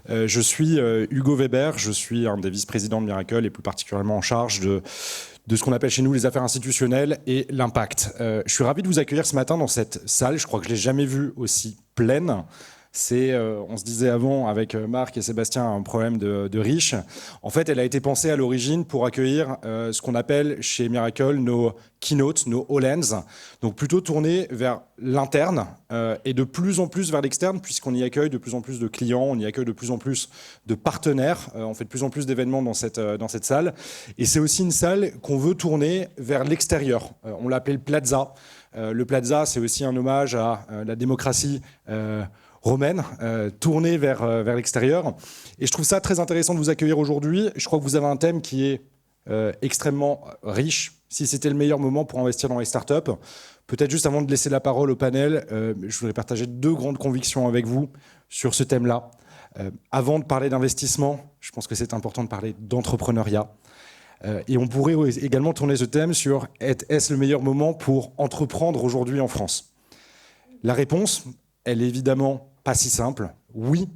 Je suis Hugo Weber, je suis un des vice-présidents de Miracle et plus particulièrement en charge de ce qu'on appelle chez nous les affaires institutionnelles et l'impact. Je suis ravi de vous accueillir ce matin dans cette salle. Je crois que je ne l'ai jamais vue aussi pleine. On se disait avant avec Marc et Sébastien, un problème de riches. En fait, elle a été pensée à l'origine pour accueillir ce qu'on appelle chez Miracle nos keynotes, nos all-hands, donc plutôt tournés vers l'interne et de plus en plus vers l'externe, puisqu'on y accueille de plus en plus de clients, on y accueille de plus en plus de partenaires, on fait de plus en plus d'événements dans cette salle. Et c'est aussi une salle qu'on veut tourner vers l'extérieur. On l'appelle le Plaza. Le Plaza, c'est aussi un hommage à la démocratie romaine, tournée vers l'extérieur. Et je trouve ça très intéressant de vous accueillir aujourd'hui. Je crois que vous avez un thème qui est extrêmement riche. Si c'était le meilleur moment pour investir dans les startups, peut-être juste avant de laisser la parole au panel, je voudrais partager 2 grandes convictions avec vous sur ce thème-là. Avant de parler d'investissement, je pense que c'est important de parler d'entrepreneuriat. Et on pourrait également tourner ce thème sur est-ce le meilleur moment pour entreprendre aujourd'hui en France ? La réponse, elle est évidemment pas si simple. Oui,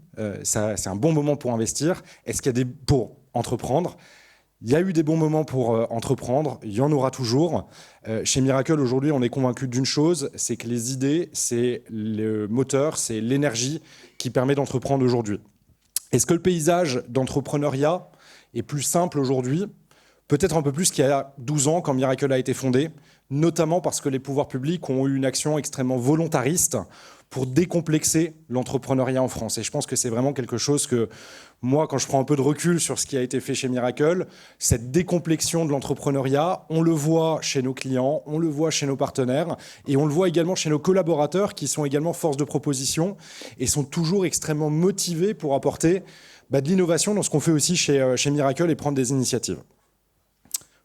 c'est un bon moment pour investir. Est-ce qu'il y a pour entreprendre ? Il y a eu des bons moments pour entreprendre, il y en aura toujours. Chez Miracle, aujourd'hui, on est convaincu d'une chose, c'est que les idées, c'est le moteur, c'est l'énergie qui permet d'entreprendre aujourd'hui. Est-ce que le paysage d'entrepreneuriat est plus simple aujourd'hui ? Peut-être un peu plus qu'il y a 12 ans, quand Miracle a été fondé, notamment parce que les pouvoirs publics ont eu une action extrêmement volontariste pour décomplexer l'entrepreneuriat en France. Et je pense que c'est vraiment quelque chose que, moi, quand je prends un peu de recul sur ce qui a été fait chez Miracle, cette décomplexion de l'entrepreneuriat, on le voit chez nos clients, on le voit chez nos partenaires, et on le voit également chez nos collaborateurs, qui sont également force de proposition, et sont toujours extrêmement motivés pour apporter de l'innovation dans ce qu'on fait aussi chez Miracle et prendre des initiatives.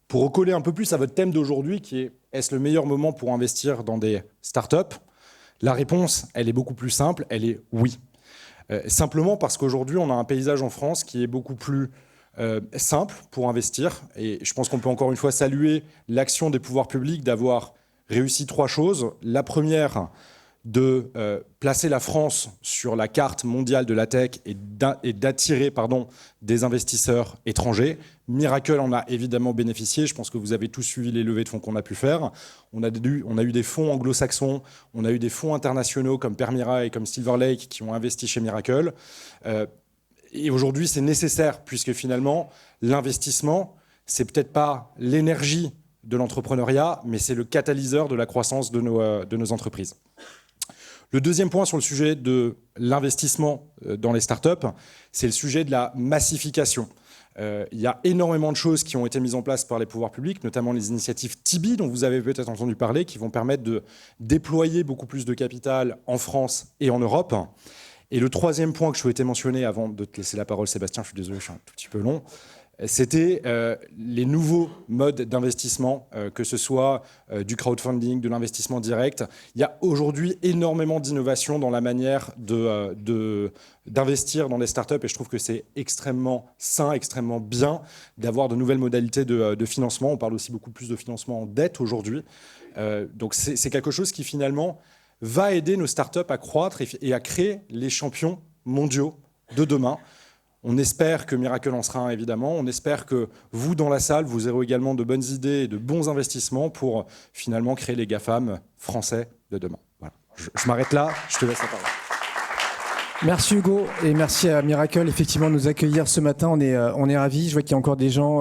Pour recoller un peu plus à votre thème d'aujourd'hui, qui est « Est-ce le meilleur moment pour investir dans des startups ?» La réponse, elle est beaucoup plus simple, elle est oui. Simplement parce qu'aujourd'hui, on a un paysage en France qui est beaucoup plus simple pour investir. Et je pense qu'on peut encore une fois saluer l'action des pouvoirs publics d'avoir réussi 3 choses. La première, de placer la France sur la carte mondiale de la tech et d'attirer des investisseurs étrangers. Miracle en a évidemment bénéficié. Je pense que vous avez tous suivi les levées de fonds qu'on a pu faire. On a eu des fonds anglo-saxons, on a eu des fonds internationaux comme Permira et comme Silver Lake qui ont investi chez Miracle. Et aujourd'hui, c'est nécessaire puisque finalement, l'investissement, c'est peut-être pas l'énergie de l'entrepreneuriat, mais c'est le catalyseur de la croissance de nos entreprises. Le deuxième point sur le sujet de l'investissement dans les startups, c'est le sujet de la massification. Il y a énormément de choses qui ont été mises en place par les pouvoirs publics, notamment les initiatives Tibi, dont vous avez peut-être entendu parler, qui vont permettre de déployer beaucoup plus de capital en France et en Europe. Et le troisième point que je souhaitais mentionner, avant de te laisser la parole, Sébastien, je suis désolé, je suis un tout petit peu long, c'était les nouveaux modes d'investissement, que ce soit du crowdfunding, de l'investissement direct. Il y a aujourd'hui énormément d'innovations dans la manière d'investir dans les startups et je trouve que c'est extrêmement sain, extrêmement bien d'avoir de nouvelles modalités de financement. On parle aussi beaucoup plus de financement en dette aujourd'hui. Donc c'est quelque chose qui finalement va aider nos startups à croître et à créer les champions mondiaux de demain. On espère que Miracle en sera un, évidemment. On espère que vous, dans la salle, vous aurez également de bonnes idées et de bons investissements pour finalement créer les GAFAM français de demain. Voilà. Je m'arrête là, je te laisse la parole. Merci Hugo et merci à Miracle effectivement de nous accueillir ce matin. On est ravis. Je vois qu'il y a encore des gens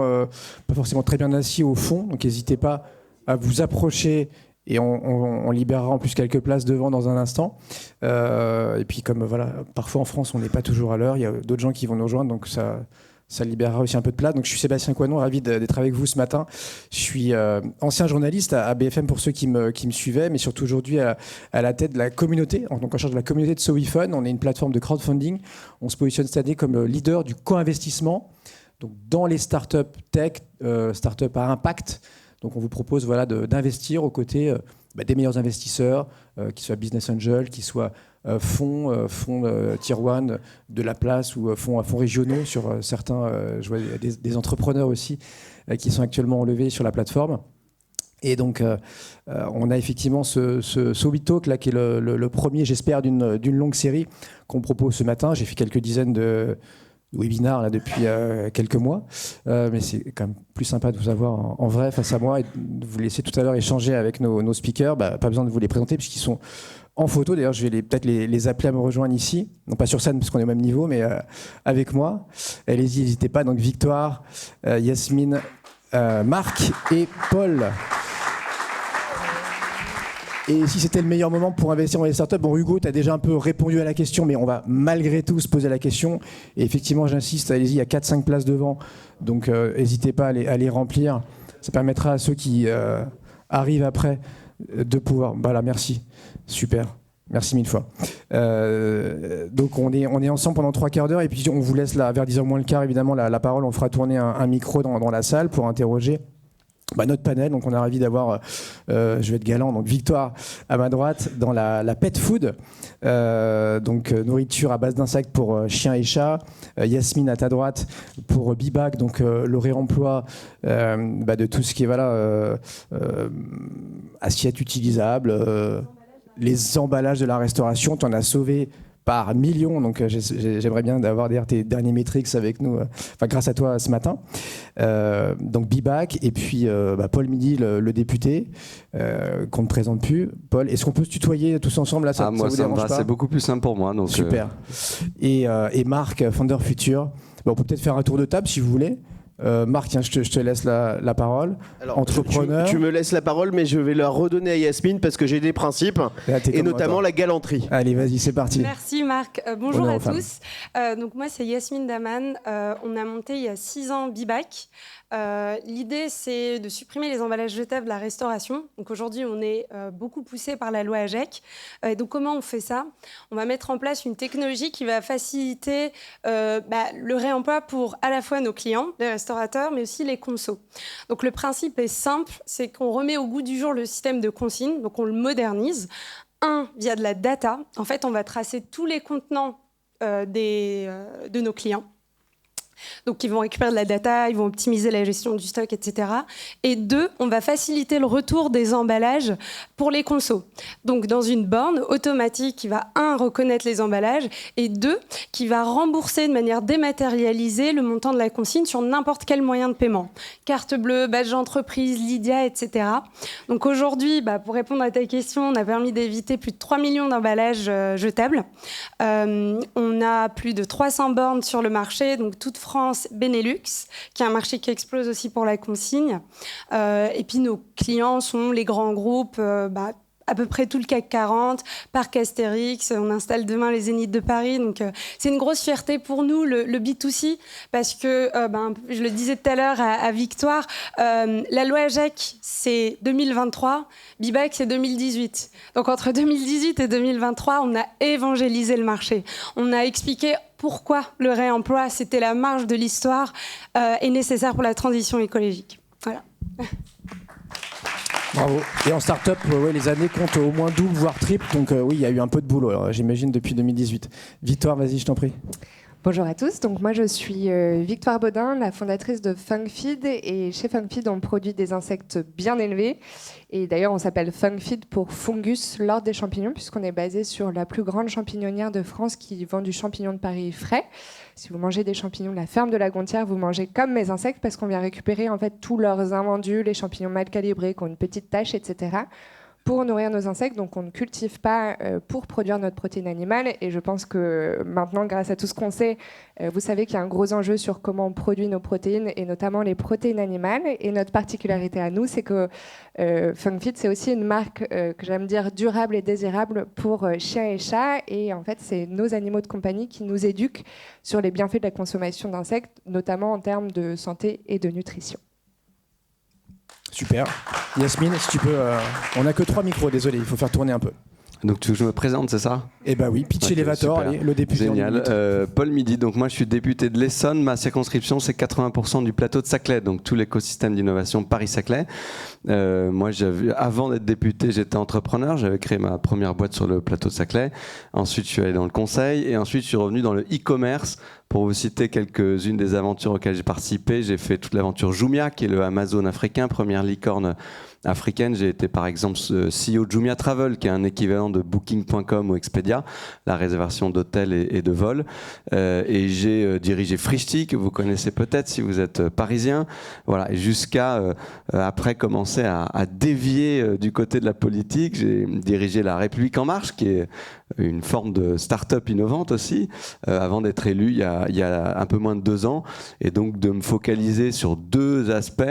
pas forcément très bien assis au fond, donc n'hésitez pas à vous approcher. Et on libérera en plus quelques places devant dans un instant. Et puis comme voilà, parfois en France, on n'est pas toujours à l'heure. Il y a d'autres gens qui vont nous rejoindre, donc ça libérera aussi un peu de place. Donc je suis Sébastien Coinon, ravi d'être avec vous ce matin. Je suis ancien journaliste à BFM pour ceux qui me suivaient, mais surtout aujourd'hui à la tête de la communauté, donc en charge de la communauté de SoWeFund. On est une plateforme de crowdfunding. On se positionne cette année comme le leader du co-investissement, donc dans les startups tech, startups à impact. Donc on vous propose d'investir aux côtés des meilleurs investisseurs, qui soient business angels, qui soient fonds tier 1 de la place ou fonds régionaux sur certains. Je vois des entrepreneurs aussi qui sont actuellement enlevés sur la plateforme. Et donc, on a effectivement ce We Talk là, qui est le premier, j'espère, d'une longue série qu'on propose ce matin. J'ai fait quelques dizaines de webinars là, depuis quelques mois, mais c'est quand même plus sympa de vous avoir en vrai face à moi et de vous laisser tout à l'heure échanger avec nos speakers. Pas besoin de vous les présenter puisqu'ils sont en photo. D'ailleurs, je vais peut-être les appeler à me rejoindre ici, non pas sur scène parce qu'on est au même niveau, mais avec moi. Allez-y, n'hésitez pas. Donc Victoire, Yasmine, Marc et Paul. Et si c'était le meilleur moment pour investir dans les startups, bon Hugo, tu as déjà un peu répondu à la question, mais on va malgré tout se poser la question. Et effectivement, j'insiste, allez-y, il y a 4-5 places devant, donc n'hésitez pas à les remplir. Ça permettra à ceux qui arrivent après de pouvoir... Voilà, merci. Super. Merci 1000 fois. Donc on est ensemble pendant 3 quarts d'heure et puis on vous laisse là, vers 10h moins le quart, évidemment, la parole. On fera tourner un micro dans la salle pour interroger notre panel. Donc on est ravis d'avoir, je vais être galant, donc Victoire à ma droite dans la pet food, donc nourriture à base d'insectes pour chiens et chats. Yasmine à ta droite pour Bibac, donc le réemploi de tout ce qui est assiette utilisable, les emballages de la restauration. Tu en as sauvé par millions, donc j'aimerais bien d'avoir tes derniers métriques avec nous, grâce à toi ce matin. Donc Bibac, et puis Paul Midi, le député, qu'on ne présente plus. Paul, est-ce qu'on peut se tutoyer tous ensemble là, ça moi, vous ça me dérange va, pas? c'est beaucoup plus simple pour moi. Donc, super. Et Marc, Founder Future. On peut peut-être faire un tour de table si vous voulez. Marc, tiens, je te laisse la parole. Alors, entrepreneur. tu me laisses la parole, mais je vais la redonner à Yasmine parce que j'ai des principes, et notamment la galanterie. Allez, vas-y, c'est parti. Merci Marc. Bonjour à tous. Donc moi, c'est Yasmine Daman. On a monté il y a 6 ans Bibac. L'idée, c'est de supprimer les emballages jetables de la restauration. Donc aujourd'hui, on est beaucoup poussé par la loi AGEC. Donc comment on fait ça? On va mettre en place une technologie qui va faciliter le réemploi pour à la fois nos clients, les restaurateurs, mais aussi les consos. Donc le principe est simple, c'est qu'on remet au goût du jour le système de consigne, donc on le modernise. Via de la data. En fait, on va tracer tous les contenants de nos clients. Donc, ils vont récupérer de la data, ils vont optimiser la gestion du stock, etc. Et 2, on va faciliter le retour des emballages pour les consos. Donc, dans une borne automatique qui va, 1, reconnaître les emballages et 2, qui va rembourser de manière dématérialisée le montant de la consigne sur n'importe quel moyen de paiement. Carte bleue, badge d'entreprise, Lydia, etc. Donc, aujourd'hui, pour répondre à ta question, on a permis d'éviter plus de 3 millions d'emballages jetables. On a plus de 300 bornes sur le marché, donc toute France, Benelux, qui est un marché qui explose aussi pour la consigne. Et puis nos clients sont les grands groupes, à peu près tout le CAC 40, Parc Astérix, on installe demain les Zéniths de Paris. Donc c'est une grosse fierté pour nous, le B2C, parce que, je le disais tout à l'heure à Victoire, la loi AGEC, c'est 2023, Bibac, c'est 2018. Donc entre 2018 et 2023, on a évangélisé le marché. On a expliqué pourquoi le réemploi, c'était la marge de l'histoire et nécessaire pour la transition écologique. Voilà. Bravo. Et en start-up, les années comptent au moins double, voire triple. Donc oui, il y a eu un peu de boulot, alors, j'imagine, depuis 2018. Victoire, vas-y, je t'en prie. Bonjour à tous, donc moi je suis Victoire Baudin, la fondatrice de FunkFeed, et chez FunkFeed on produit des insectes bien élevés, et d'ailleurs on s'appelle FunkFeed pour Fungus, l'ordre des champignons, puisqu'on est basé sur la plus grande champignonnière de France qui vend du champignon de Paris frais. Si vous mangez des champignons de la ferme de la Gontière, vous mangez comme mes insectes, parce qu'on vient récupérer en fait tous leurs invendus, les champignons mal calibrés qui ont une petite tache, etc., pour nourrir nos insectes. Donc on ne cultive pas pour produire notre protéine animale, et je pense que maintenant, grâce à tout ce qu'on sait, vous savez qu'il y a un gros enjeu sur comment on produit nos protéines, et notamment les protéines animales. Et notre particularité à nous, c'est que FunkFeed, c'est aussi une marque que j'aime dire durable et désirable pour chiens et chats, et en fait c'est nos animaux de compagnie qui nous éduquent sur les bienfaits de la consommation d'insectes, notamment en termes de santé et de nutrition. Super. Yasmine, si tu peux... on n'a que 3 micros, désolé, il faut faire tourner un peu. Donc tu veux que je me présente, c'est ça? Eh bien oui, pitch elevator, allez, le député. Génial. Paul Midi, donc moi je suis député de l'Essonne, ma circonscription c'est 80% du plateau de Saclay, donc tout l'écosystème d'innovation Paris-Saclay. Moi avant d'être député, j'étais entrepreneur, j'avais créé ma première boîte sur le plateau de Saclay. Ensuite je suis allé dans le conseil, et ensuite je suis revenu dans le e-commerce. Pour vous citer quelques-unes des aventures auxquelles j'ai participé, j'ai fait toute l'aventure Jumia, qui est le Amazon africain, première licorne africaines. J'ai été par exemple CEO de Jumia Travel, qui est un équivalent de Booking.com ou Expedia, la réservation d'hôtels et de vols. Et j'ai dirigé Frishti, que vous connaissez peut-être si vous êtes parisien. Voilà, et jusqu'à après commencer à dévier du côté de la politique. J'ai dirigé La République En Marche, qui est une forme de start-up innovante aussi, avant d'être élu il y a un peu moins de 2 ans, et donc de me focaliser sur 2 aspects,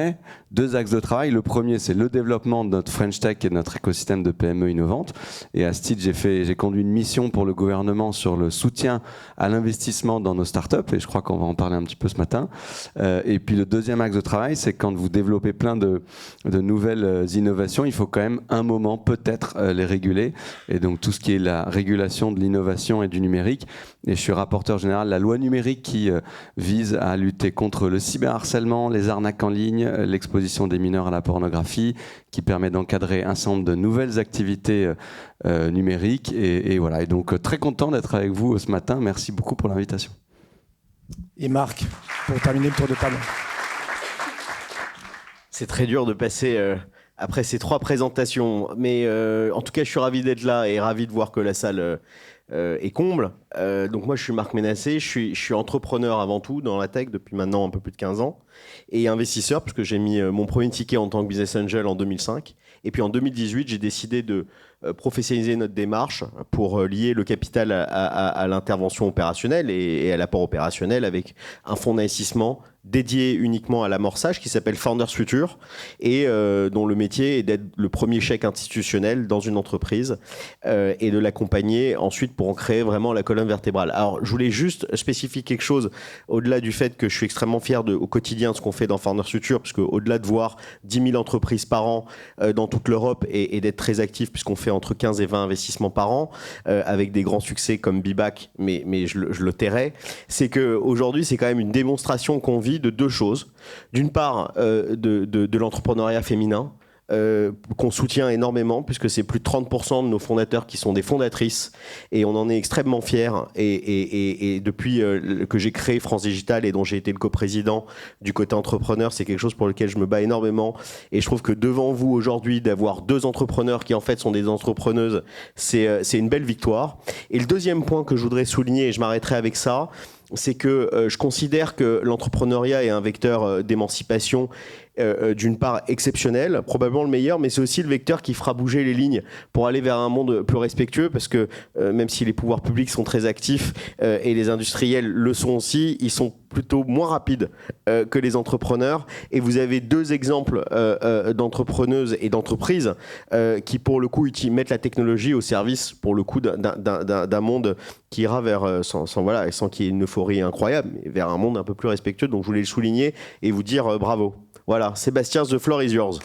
2 axes de travail. Le premier, c'est le développement de notre French Tech et de notre écosystème de PME innovantes. Et à ce titre, j'ai conduit une mission pour le gouvernement sur le soutien à l'investissement dans nos startups, et je crois qu'on va en parler un petit peu ce matin. Et puis le deuxième axe de travail, c'est quand vous développez plein de nouvelles innovations, il faut quand même un moment peut-être les réguler. Et donc tout ce qui est la régulation de l'innovation et du numérique. Et je suis rapporteur général de la loi numérique qui vise à lutter contre le cyberharcèlement, les arnaques en ligne, l'exposition des mineurs à la pornographie, qui permet d'encadrer un certain nombre de nouvelles activités numériques. Et voilà. Et donc très content d'être avec vous ce matin. Merci beaucoup pour l'invitation. Et Marc, pour terminer le tour de table. C'est très dur de passer après ces 3 présentations, mais en tout cas, je suis ravi d'être là et ravi de voir que la salle est comble. Donc moi, je suis Marc Ménassé, je suis entrepreneur avant tout dans la tech depuis maintenant un peu plus de 15 ans, et investisseur, puisque j'ai mis mon premier ticket en tant que business angel en 2005. Et puis en 2018, j'ai décidé de professionnaliser notre démarche pour lier le capital à l'intervention opérationnelle et à l'apport opérationnel avec un fonds d'investissement dédié uniquement à l'amorçage qui s'appelle Founders Future et dont le métier est d'être le premier chèque institutionnel dans une entreprise et de l'accompagner ensuite pour en créer vraiment la colonne vertébrale. Alors, je voulais juste spécifier quelque chose au-delà du fait que je suis extrêmement fier au quotidien de ce qu'on fait dans Founders Future, parce qu'au-delà de voir 10 000 entreprises par an dans toute l'Europe et d'être très actif, puisqu'on fait entre 15 et 20 investissements par an, avec des grands succès comme Bibac, mais je le tairai, c'est qu'aujourd'hui, c'est quand même une démonstration qu'on vit de 2 choses. D'une part, de l'entrepreneuriat féminin, qu'on soutient énormément, puisque c'est plus de 30% de nos fondateurs qui sont des fondatrices, et on en est extrêmement fiers. Et depuis que j'ai créé France Digital et dont j'ai été le coprésident du côté entrepreneur, c'est quelque chose pour lequel je me bats énormément. Et je trouve que devant vous aujourd'hui, d'avoir 2 entrepreneurs qui en fait sont des entrepreneuses, c'est une belle victoire. Et le deuxième point que je voudrais souligner, et je m'arrêterai avec ça, c'est que je considère que l'entrepreneuriat est un vecteur d'émancipation d'une part exceptionnel, probablement le meilleur, mais c'est aussi le vecteur qui fera bouger les lignes pour aller vers un monde plus respectueux, parce que même si les pouvoirs publics sont très actifs et les industriels le sont aussi, ils sont plutôt moins rapides que les entrepreneurs. Et vous avez 2 exemples d'entrepreneuses et d'entreprises qui, pour le coup, mettent la technologie au service, pour le coup, d'un monde qui ira vers, sans qu'il y ait une euphorie incroyable, mais vers un monde un peu plus respectueux. Donc je voulais le souligner et vous dire bravo. Voilà, Sébastien, the floor is yours.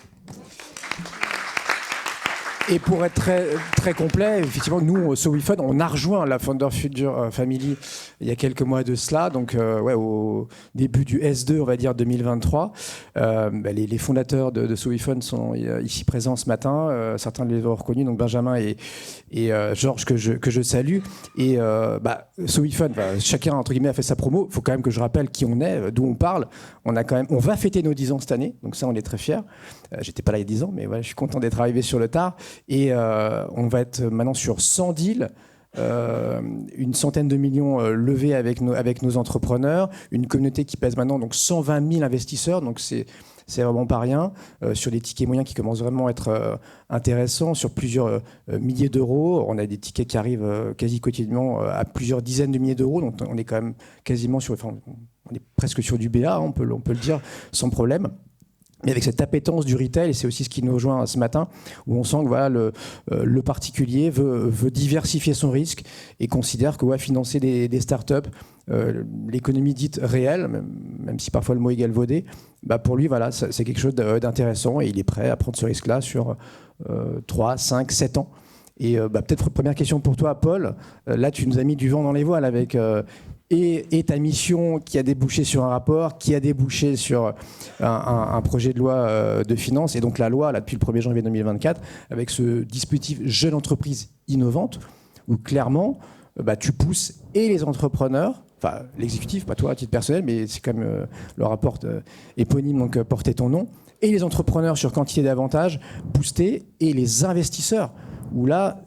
Et pour être très, très complet, effectivement, nous, SoWeFund, on a rejoint la Founders Future Family il y a quelques mois de cela, donc au début du S2, on va dire 2023. Les fondateurs de SoWeFund sont ici présents ce matin. Certains les ont reconnus, donc Benjamin et Georges que je salue. Et SoWeFund, chacun entre guillemets a fait sa promo. Il faut quand même que je rappelle qui on est, d'où on parle. On va fêter nos 10 ans cette année, donc ça on est très fiers. J'étais pas là il y a 10 ans, mais voilà, je suis content d'être arrivé sur le tard. Et on va être maintenant sur 100 deals, une centaine de millions levés avec nos entrepreneurs, une communauté qui pèse maintenant donc 120 000 investisseurs, donc c'est vraiment pas rien, sur des tickets moyens qui commencent vraiment à être intéressants, sur plusieurs milliers d'euros. On a des tickets qui arrivent quasi quotidiennement à plusieurs dizaines de milliers d'euros, donc on est quand même quasiment on est presque sur du BA, on peut le dire sans problème. Mais avec cette appétence du retail, et c'est aussi ce qui nous rejoint ce matin, où on sent que voilà, le particulier veut diversifier son risque et considère que financer des startups, l'économie dite réelle, même si parfois le mot est galvaudé, pour lui, voilà, c'est quelque chose d'intéressant et il est prêt à prendre ce risque-là sur 3, 5, 7 ans. Et peut-être première question pour toi, Paul. Là, tu nous as mis du vent dans les voiles avec... Et ta mission qui a débouché sur un rapport, qui a débouché sur un projet de loi de finances, et donc la loi, là, depuis le 1er janvier 2024, avec ce dispositif Jeune Entreprise Innovante, où clairement, tu pousses et les entrepreneurs, enfin l'exécutif, pas toi à titre personnel, mais c'est quand même le rapport éponyme, donc portait ton nom, et les entrepreneurs sur quantité d'avantages boostés, et les investisseurs, où là,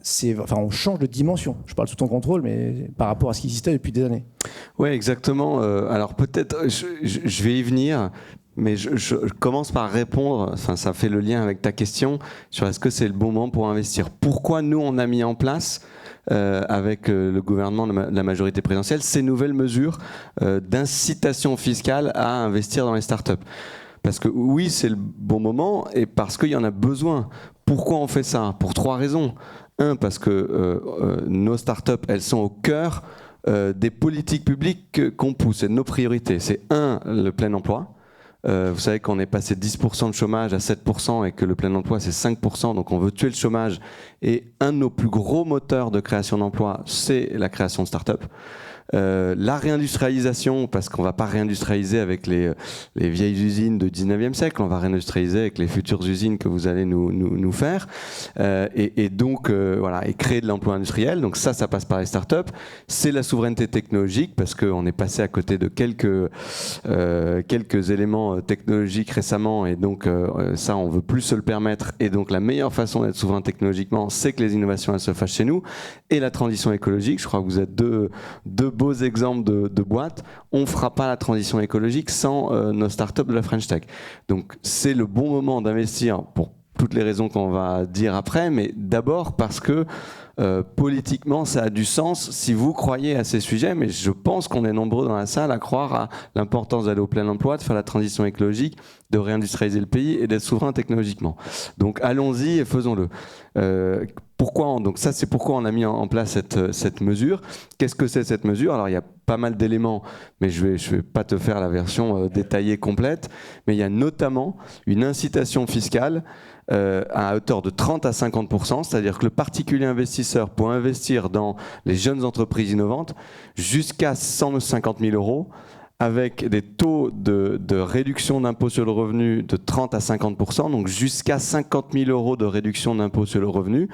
on change de dimension. Je parle sous ton contrôle, mais par rapport à ce qui existait depuis des années. Oui, exactement. Alors peut-être, je vais y venir, mais je commence par répondre, enfin, ça fait le lien avec ta question, sur est-ce que c'est le bon moment pour investir. Pourquoi nous, on a mis en place, avec le gouvernement de la majorité présidentielle, ces nouvelles mesures d'incitation fiscale à investir dans les startups? Parce que oui, c'est le bon moment, et parce qu'il y en a besoin. Pourquoi on fait ça? Pour 3 raisons. 1, parce que nos startups, elles sont au cœur des politiques publiques qu'on pousse, et de nos priorités. C'est 1, le plein emploi. Vous savez qu'on est passé de 10% de chômage à 7% et que le plein emploi c'est 5%, donc on veut tuer le chômage. Et un de nos plus gros moteurs de création d'emplois, c'est la création de start-up. La réindustrialisation, parce qu'on ne va pas réindustrialiser avec les vieilles usines du 19e siècle, on va réindustrialiser avec les futures usines que vous allez nous faire, et donc voilà, et créer de l'emploi industriel. Donc ça passe par les startups. C'est la souveraineté technologique, parce qu'on est passé à côté de quelques éléments technologiques récemment, et donc ça on veut plus se le permettre, et donc la meilleure façon d'être souverain technologiquement, c'est que les innovations elles se fassent chez nous. Et la transition écologique, je crois que vous êtes deux beaux exemples de boîtes. On ne fera pas la transition écologique sans nos startups de la French Tech. Donc c'est le bon moment d'investir pour toutes les raisons qu'on va dire après, mais d'abord parce que politiquement ça a du sens si vous croyez à ces sujets, mais je pense qu'on est nombreux dans la salle à croire à l'importance d'aller au plein emploi, de faire la transition écologique, de réindustrialiser le pays et d'être souverain technologiquement. Donc allons-y et faisons-le. Donc ça c'est pourquoi on a mis en place cette mesure. Qu'est-ce que c'est cette mesure? Alors il y a pas mal d'éléments, mais je vais pas te faire la version détaillée complète, mais il y a notamment une incitation fiscale à hauteur de 30 à 50%, c'est-à-dire que le particulier investisseur peut investir dans les jeunes entreprises innovantes jusqu'à 150 000 euros, avec des taux de réduction d'impôt sur le revenu de 30 à 50%, donc jusqu'à 50 000 euros de réduction d'impôt sur le revenu,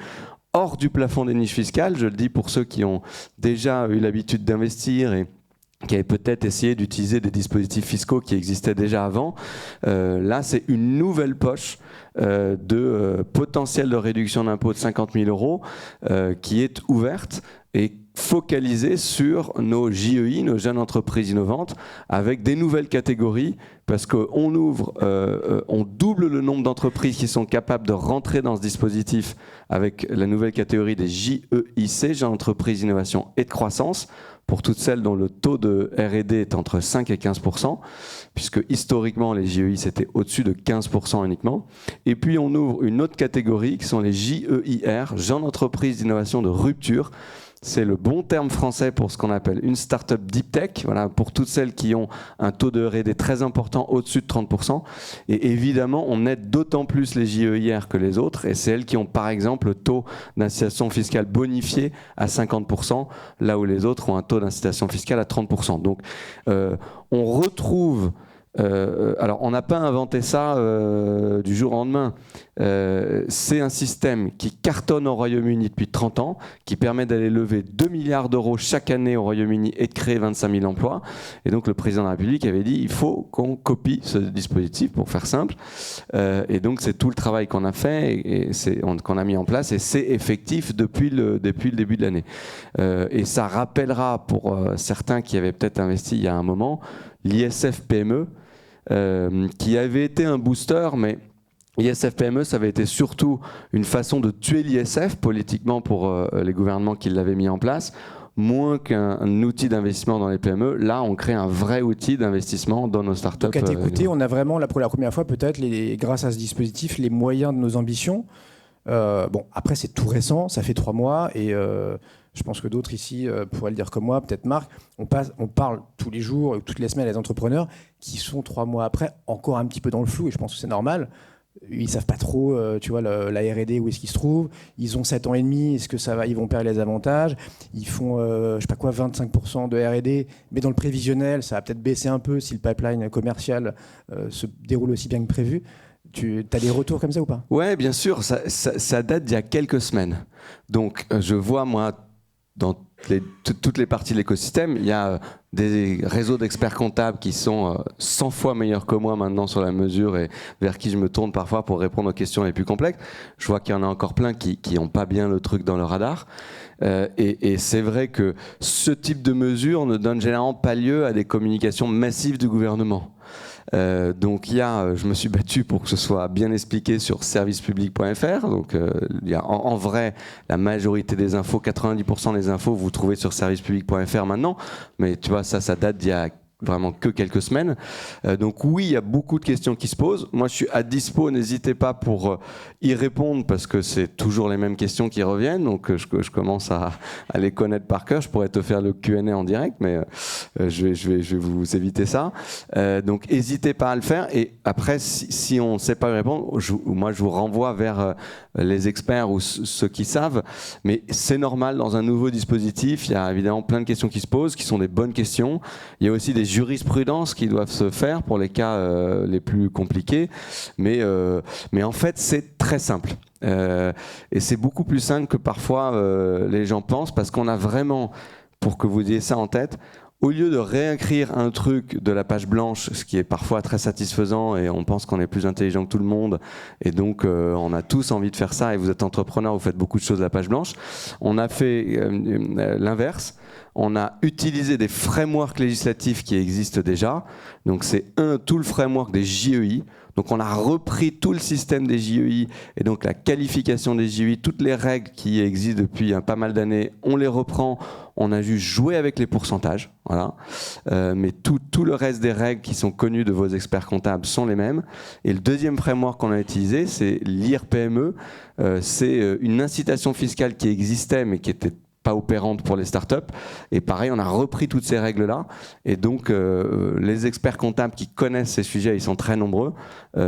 hors du plafond des niches fiscales. Je le dis pour ceux qui ont déjà eu l'habitude d'investir et qui avaient peut-être essayé d'utiliser des dispositifs fiscaux qui existaient déjà avant. Là, c'est une nouvelle poche de potentiel de réduction d'impôt de 50 000 euros qui est ouverte et focalisée sur nos JEI, nos jeunes entreprises innovantes, avec des nouvelles catégories, parce qu'on ouvre, on double le nombre d'entreprises qui sont capables de rentrer dans ce dispositif avec la nouvelle catégorie des JEIC, jeunes entreprises innovation et de croissance, pour toutes celles dont le taux de R&D est entre 5 et 15%, puisque historiquement les JEI c'était au-dessus de 15% uniquement. Et puis on ouvre une autre catégorie qui sont les JEIR, jeunes entreprises d'innovation de rupture. C'est le bon terme français pour ce qu'on appelle une start-up deep tech, voilà, pour toutes celles qui ont un taux de R&D très important, au-dessus de 30%. Et évidemment, on aide d'autant plus les JEIR que les autres, et c'est elles qui ont par exemple le taux d'incitation fiscale bonifié à 50%, là où les autres ont un taux d'incitation fiscale à 30%. Donc on retrouve... alors on n'a pas inventé ça du jour au lendemain. C'est un système qui cartonne au Royaume-Uni depuis 30 ans, qui permet d'aller lever 2 milliards d'euros chaque année au Royaume-Uni et de créer 25 000 emplois. Et donc le président de la République avait dit il faut qu'on copie ce dispositif, pour faire simple. Et donc c'est tout le travail qu'on a fait et qu'on a mis en place, et c'est effectif depuis le début de l'année. Et ça rappellera pour certains qui avaient peut-être investi il y a un moment l'ISF PME, qui avait été un booster, mais ISF PME, ça avait été surtout une façon de tuer l'ISF politiquement pour les gouvernements qui l'avaient mis en place, moins qu'un outil d'investissement dans les PME. Là, on crée un vrai outil d'investissement dans nos startups. Donc à t'écouter, on a vraiment, pour la première fois peut-être, grâce à ce dispositif, les moyens de nos ambitions. Bon, après c'est tout récent, ça fait 3 mois, et je pense que d'autres ici pourraient le dire comme moi, peut-être Marc, on parle tous les jours, toutes les semaines à des entrepreneurs qui sont 3 mois après encore un petit peu dans le flou, et je pense que c'est normal. Ils savent pas trop, tu vois, la R&D, où est-ce qu'ils se trouvent. Ils ont 7 ans et demi, est-ce que ça va, ils vont perdre les avantages. Ils font, je sais pas quoi, 25% de R&D, mais dans le prévisionnel, ça va peut-être baisser un peu si le pipeline commercial se déroule aussi bien que prévu. Tu as des retours comme ça ou pas? Ouais, bien sûr, ça date d'il y a quelques semaines. Donc je vois, moi, dans toutes les parties de l'écosystème. Il y a des réseaux d'experts comptables qui sont 100 fois meilleurs que moi maintenant sur la mesure et vers qui je me tourne parfois pour répondre aux questions les plus complexes. Je vois qu'il y en a encore plein qui n'ont pas bien le truc dans le radar. Et c'est vrai que ce type de mesure ne donne généralement pas lieu à des communications massives du gouvernement. Donc je me suis battu pour que ce soit bien expliqué sur servicepublic.fr. Donc il y a en vrai la majorité des infos, 90% des infos vous trouvez sur servicepublic.fr maintenant. Mais tu vois ça date d'il y a vraiment que quelques semaines. Donc oui, il y a beaucoup de questions qui se posent. Moi, je suis à dispo, n'hésitez pas pour y répondre parce que c'est toujours les mêmes questions qui reviennent. Donc je commence à les connaître par cœur. Je pourrais te faire le Q&A en direct, mais je vais vous éviter ça. Donc n'hésitez pas à le faire. Et après, si on ne sait pas y répondre, moi, je vous renvoie vers les experts ou ceux qui savent. Mais c'est normal, dans un nouveau dispositif, il y a évidemment plein de questions qui se posent, qui sont des bonnes questions. Il y a aussi des jurisprudences qui doivent se faire pour les cas les plus compliqués. Mais en fait, c'est très simple. Et c'est beaucoup plus simple que parfois les gens pensent, parce qu'on a vraiment, pour que vous ayez ça en tête, au lieu de réécrire un truc de la page blanche, ce qui est parfois très satisfaisant et on pense qu'on est plus intelligent que tout le monde et donc on a tous envie de faire ça et vous êtes entrepreneur, vous faites beaucoup de choses de la page blanche, on a fait l'inverse. On a utilisé des frameworks législatifs qui existent déjà. Donc c'est tout le framework des JEI. Donc on a repris tout le système des JEI et donc la qualification des JEI, toutes les règles qui existent depuis pas mal d'années, on les reprend. On a juste joué avec les pourcentages, voilà. Mais tout le reste des règles qui sont connues de vos experts comptables sont les mêmes. Et le deuxième framework qu'on a utilisé, c'est l'IRPME. C'est une incitation fiscale qui existait mais qui était pas opérante pour les startups. Et pareil, on a repris toutes ces règles-là. Et donc, les experts comptables qui connaissent ces sujets, ils sont très nombreux,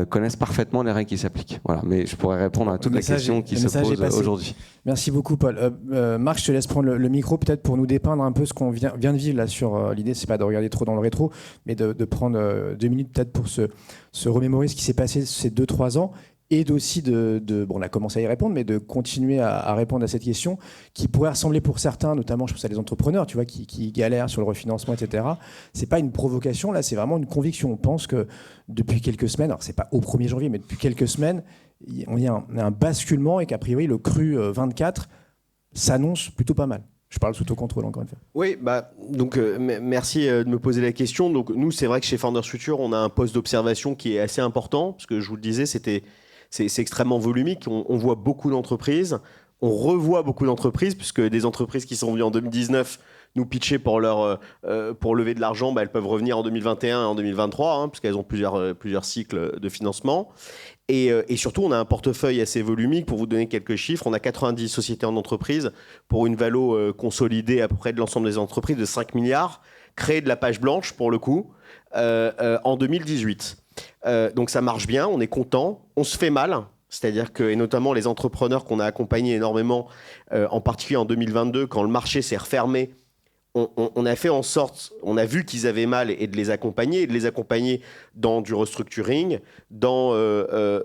connaissent parfaitement les règles qui s'appliquent. Voilà. Mais je pourrais répondre à toutes les questions qui se posent aujourd'hui. Merci beaucoup, Paul. Marc, je te laisse prendre le micro peut-être pour nous dépeindre un peu ce qu'on vient de vivre là sur l'idée, c'est pas de regarder trop dans le rétro, mais de prendre 2 minutes peut-être pour se remémorer ce qui s'est passé ces 2-3 ans. Et aussi bon, on a commencé à y répondre, mais de continuer à répondre à cette question qui pourrait ressembler pour certains, notamment je pense à des entrepreneurs, tu vois, qui galèrent sur le refinancement, etc. C'est pas une provocation, là, c'est vraiment une conviction. On pense que depuis quelques semaines, alors c'est pas au 1er janvier, mais depuis quelques semaines, on a un basculement et qu'a priori le cru 24 s'annonce plutôt pas mal. Je parle sous ton contrôle encore une fois. Oui, donc merci de me poser la question. Donc nous, c'est vrai que chez Founders Future, on a un poste d'observation qui est assez important, parce que je vous le disais, c'est extrêmement volumique. On voit beaucoup d'entreprises, on revoit beaucoup d'entreprises, puisque des entreprises qui sont venues en 2019 nous pitcher pour lever de l'argent, elles peuvent revenir en 2021 et en 2023, puisqu'elles ont plusieurs cycles de financement. Et surtout, on a un portefeuille assez volumique. Pour vous donner quelques chiffres, on a 90 sociétés en entreprise pour une valo consolidée à peu près de l'ensemble des entreprises de 5 milliards, créée de la page blanche pour le coup, en 2018. Donc ça marche bien, on est content, on se fait mal, c'est-à-dire que, et notamment les entrepreneurs qu'on a accompagnés énormément, en particulier en 2022, quand le marché s'est refermé, on a fait en sorte, on a vu qu'ils avaient mal et de les accompagner dans du restructuring, dans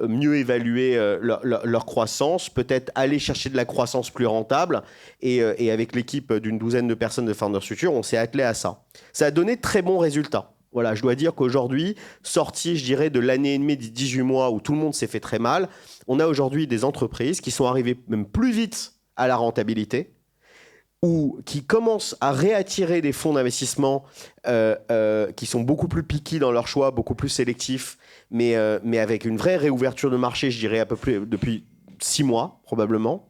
mieux évaluer leur croissance, peut-être aller chercher de la croissance plus rentable. Et avec l'équipe d'une douzaine de personnes de Founders Future, on s'est attelé à ça. Ça a donné de très bons résultats. Voilà, je dois dire qu'aujourd'hui, sorti, je dirais, de l'année et demie, des 18 mois où tout le monde s'est fait très mal, on a aujourd'hui des entreprises qui sont arrivées même plus vite à la rentabilité, ou qui commencent à réattirer des fonds d'investissement qui sont beaucoup plus piqués dans leur choix, beaucoup plus sélectifs, mais avec une vraie réouverture de marché, je dirais, à peu près depuis 6 mois, probablement.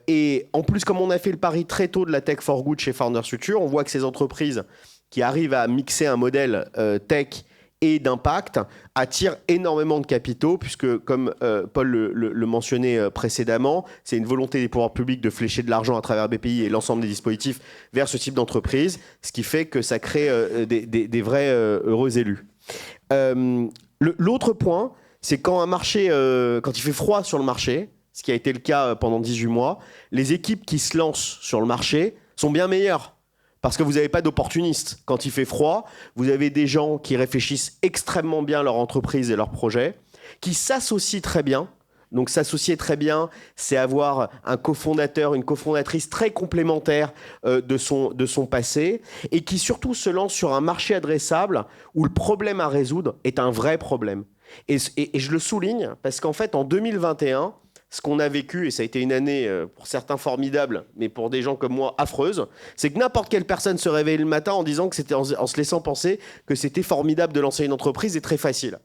Et en plus, comme on a fait le pari très tôt de la tech for good chez Founders Future, on voit que ces entreprises qui arrivent à mixer un modèle tech et d'impact attirent énormément de capitaux, puisque, comme Paul le mentionnait précédemment, c'est une volonté des pouvoirs publics de flécher de l'argent à travers BPI et l'ensemble des dispositifs vers ce type d'entreprise, ce qui fait que ça crée des vrais heureux élus. L'autre point, c'est quand un marché, quand il fait froid sur le marché, ce qui a été le cas pendant 18 mois, les équipes qui se lancent sur le marché sont bien meilleures. Parce que vous n'avez pas d'opportunistes. Quand il fait froid, vous avez des gens qui réfléchissent extrêmement bien leur entreprise et leur projet, qui s'associent très bien Donc s'associer très bien, c'est avoir un cofondateur, une cofondatrice très complémentaire de son passé et qui surtout se lance sur un marché adressable où le problème à résoudre est un vrai problème. Et je le souligne parce qu'en fait, en 2021, ce qu'on a vécu, et ça a été une année pour certains formidable, mais pour des gens comme moi affreuse, c'est que n'importe quelle personne se réveille le matin en disant que c'était en se laissant penser que c'était formidable de lancer une entreprise et très facile.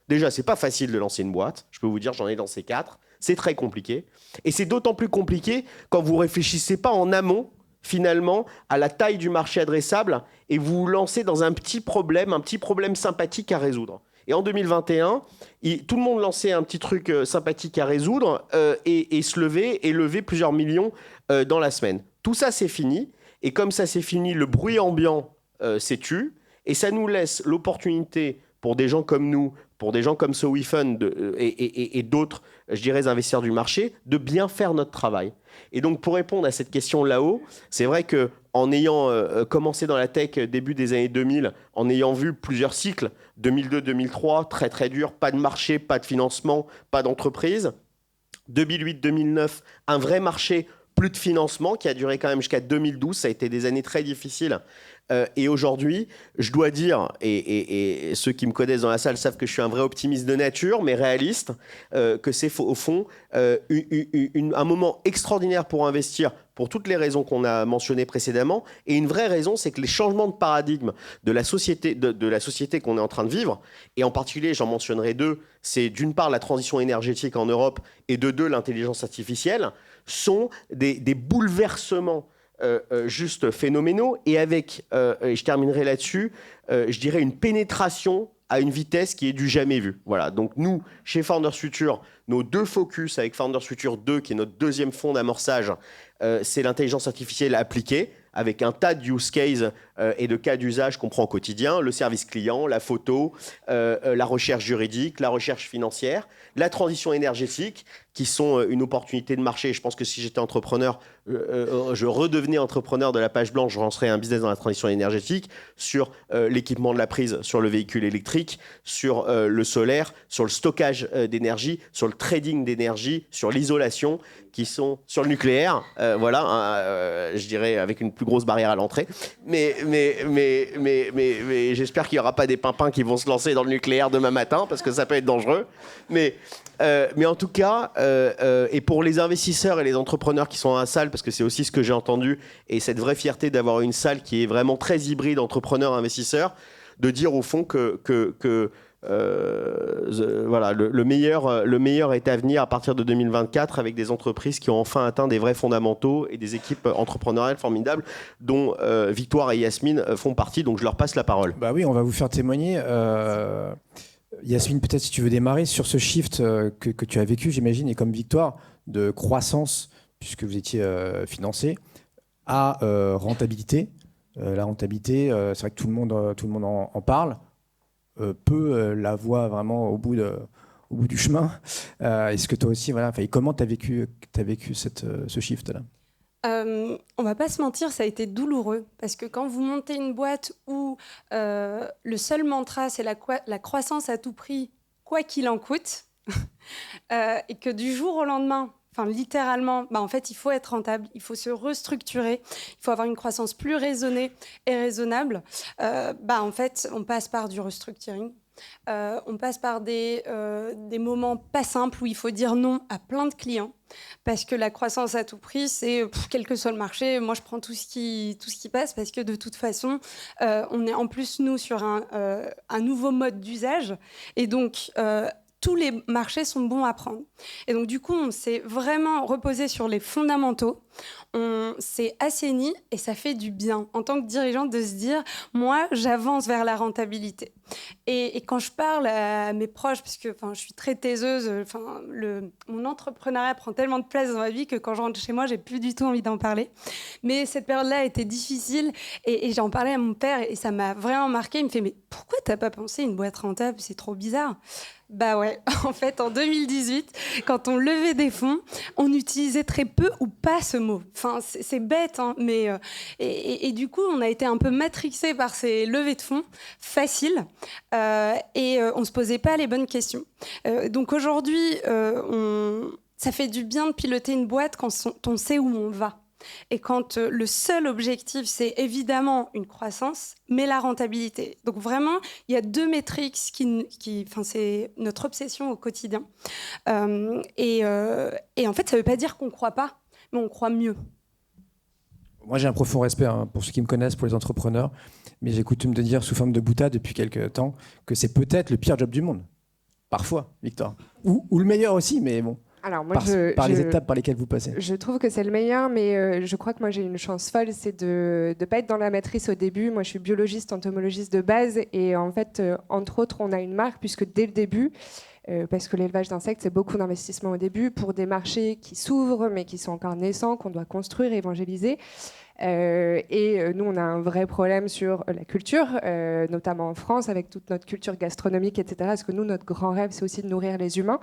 Déjà, c'est pas facile de lancer une boîte. Je peux vous dire, j'en ai lancé 4. C'est très compliqué. Et c'est d'autant plus compliqué quand vous réfléchissez pas en amont, finalement, à la taille du marché adressable et vous vous lancez dans un petit problème sympathique à résoudre. Et en 2021, tout le monde lançait un petit truc sympathique à résoudre et se levait et levait plusieurs millions dans la semaine. Tout ça, c'est fini. Et comme ça, c'est fini, le bruit ambiant s'est tu. Et ça nous laisse l'opportunité pour des gens comme nous, pour des gens comme SoWeFund et d'autres, je dirais, investisseurs du marché, de bien faire notre travail. Et donc, pour répondre à cette question là-haut, c'est vrai qu'en ayant commencé dans la tech début des années 2000, en ayant vu plusieurs cycles, 2002-2003, très très dur, pas de marché, pas de financement, pas d'entreprise. 2008-2009, un vrai marché, plus de financement, qui a duré quand même jusqu'à 2012. Ça a été des années très difficiles. Et aujourd'hui, je dois dire, et ceux qui me connaissent dans la salle savent que je suis un vrai optimiste de nature, mais réaliste, que c'est au fond un moment extraordinaire pour investir pour toutes les raisons qu'on a mentionnées précédemment. Et une vraie raison, c'est que les changements de paradigme de la société, de la société qu'on est en train de vivre, et en particulier, j'en mentionnerai 2, c'est d'une part la transition énergétique en Europe et de 2, l'intelligence artificielle, sont des bouleversements juste phénoménaux, et avec, et je terminerai là-dessus, je dirais une pénétration à une vitesse qui est du jamais vu. Voilà. Donc nous, chez Founders Future, nos 2 focus avec Founders Future 2, qui est notre deuxième fonds d'amorçage, c'est l'intelligence artificielle appliquée, avec un tas de use cases et de cas d'usage qu'on prend au quotidien, le service client, la photo, la recherche juridique, la recherche financière, la transition énergétique, qui sont une opportunité de marché. Je pense que si j'étais entrepreneur, je redevenais entrepreneur de la page blanche, je lancerais un business dans la transition énergétique, sur l'équipement de la prise, sur le véhicule électrique, sur le solaire, sur le stockage d'énergie, sur le trading d'énergie, sur l'isolation, qui sont sur le nucléaire, voilà, je dirais avec une plus grosse barrière à l'entrée. Mais j'espère qu'il n'y aura pas des pimpins qui vont se lancer dans le nucléaire demain matin, parce que ça peut être dangereux. Mais en tout cas, et pour les investisseurs et les entrepreneurs qui sont dans la salle, parce que c'est aussi ce que j'ai entendu, et cette vraie fierté d'avoir une salle qui est vraiment très hybride, entrepreneurs-investisseurs, de dire au fond que voilà, le meilleur est à venir à partir de 2024, avec des entreprises qui ont enfin atteint des vrais fondamentaux et des équipes entrepreneuriales formidables dont Victoire et Yasmine font partie. Donc je leur passe la parole. Bah oui, on va vous faire témoigner. Yasmine, peut-être si tu veux démarrer sur ce shift que tu as vécu, j'imagine, et comme Victoire, de croissance, puisque vous étiez financé, à rentabilité. La rentabilité, c'est vrai que tout le monde en parle. Peu la voient vraiment au bout du chemin. Est-ce que toi aussi, voilà, comment tu as vécu ce shift-là ? On va pas se mentir, ça a été douloureux, parce que quand vous montez une boîte où le seul mantra c'est la croissance à tout prix, quoi qu'il en coûte, et que du jour au lendemain, enfin littéralement, en fait il faut être rentable, il faut se restructurer, il faut avoir une croissance plus raisonnée et raisonnable, en fait on passe par du restructuring. On passe par des moments pas simples où il faut dire non à plein de clients, parce que la croissance à tout prix, c'est quel que soit le marché, moi je prends tout ce qui passe, parce que de toute façon, on est en plus nous sur un nouveau mode d'usage, et donc tous les marchés sont bons à prendre. Et donc du coup, on s'est vraiment reposé sur les fondamentaux, on s'est assaini, et ça fait du bien en tant que dirigeante de se dire, moi j'avance vers la rentabilité. Et quand je parle à mes proches, parce que je suis très taiseuse, mon entrepreneuriat prend tellement de place dans ma vie que quand je rentre chez moi, j'ai plus du tout envie d'en parler. Mais cette période-là a été difficile, et j'en parlais à mon père, et ça m'a vraiment marqué. Il me fait, mais pourquoi t'as pas pensé une boîte rentable ? C'est trop bizarre. Bah ouais, en fait, en 2018, quand on levait des fonds, on utilisait très peu ou pas ce mot. Enfin, c'est bête, hein, mais... et du coup, on a été un peu matrixés par ces levées de fonds faciles et on ne se posait pas les bonnes questions. Donc aujourd'hui, ça fait du bien de piloter une boîte quand on sait où on va. Et quand le seul objectif, c'est évidemment une croissance, mais la rentabilité. Donc vraiment, il y a 2 métriques c'est notre obsession au quotidien. Et en fait, ça ne veut pas dire qu'on ne croit pas, mais on croit mieux. Moi, j'ai un profond respect pour ceux qui me connaissent, pour les entrepreneurs, mais j'ai coutume de dire sous forme de boutade depuis quelques temps que c'est peut-être le pire job du monde. Parfois, Victor. Ou le meilleur aussi, mais bon. Alors moi, par les étapes par lesquelles vous passez. Je trouve que c'est le meilleur, mais je crois que moi j'ai une chance folle, c'est de ne pas être dans la matrice au début. Moi je suis biologiste, entomologiste de base, et en fait, entre autres, on a une marque, puisque dès le début, parce que l'élevage d'insectes, c'est beaucoup d'investissement au début pour des marchés qui s'ouvrent, mais qui sont encore naissants, qu'on doit construire, évangéliser. Nous, on a un vrai problème sur la culture, notamment en France, avec toute notre culture gastronomique, etc. Parce que nous, notre grand rêve, c'est aussi de nourrir les humains.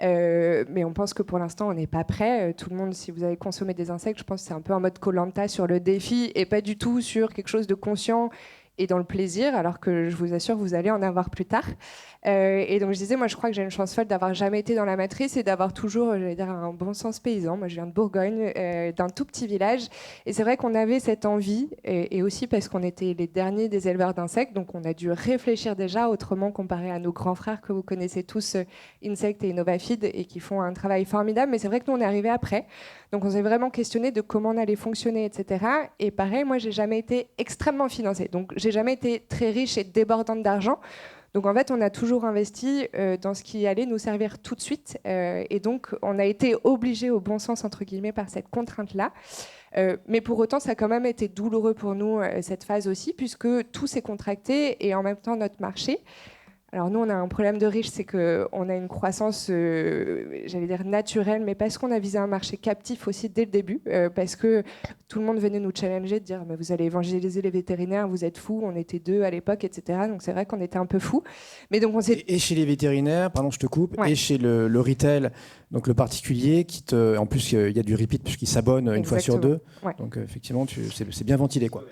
Mais on pense que pour l'instant, on n'est pas prêt. Tout le monde, si vous avez consommé des insectes, je pense que c'est un peu en mode Koh-Lanta sur le défi et pas du tout sur quelque chose de conscient et dans le plaisir, alors que je vous assure, vous allez en avoir plus tard. Et donc je disais, moi je crois que j'ai une chance folle d'avoir jamais été dans la matrice et d'avoir toujours, j'allais dire, un bon sens paysan. Moi je viens de Bourgogne, d'un tout petit village. Et c'est vrai qu'on avait cette envie, et aussi parce qu'on était les derniers des éleveurs d'insectes, donc on a dû réfléchir déjà autrement comparé à nos grands frères que vous connaissez tous, Insect et Innovafeed, et qui font un travail formidable. Mais c'est vrai que nous on est arrivés après. Donc on s'est vraiment questionné de comment on allait fonctionner, etc. Et pareil, moi j'ai jamais été extrêmement financée. Donc j'ai jamais été très riche et débordante d'argent. Donc en fait, on a toujours investi dans ce qui allait nous servir tout de suite. Et donc on a été obligés, au bon sens, entre guillemets, par cette contrainte-là. Mais pour autant, ça a quand même été douloureux pour nous, cette phase aussi, puisque tout s'est contracté et en même temps notre marché. Alors nous, on a un problème de riche, c'est qu'on a une croissance, j'allais dire naturelle, mais parce qu'on a visé un marché captif aussi dès le début, parce que tout le monde venait nous challenger, de dire mais vous allez évangéliser les vétérinaires, vous êtes fous, on était 2 à l'époque, etc. Donc c'est vrai qu'on était un peu fous. Mais donc et chez les vétérinaires, pardon, je te coupe, ouais. Et chez le retail, donc le particulier, en plus il y a du repeat puisqu'il s'abonne une fois sur 2. Ouais. Donc effectivement, c'est bien ventilé, quoi.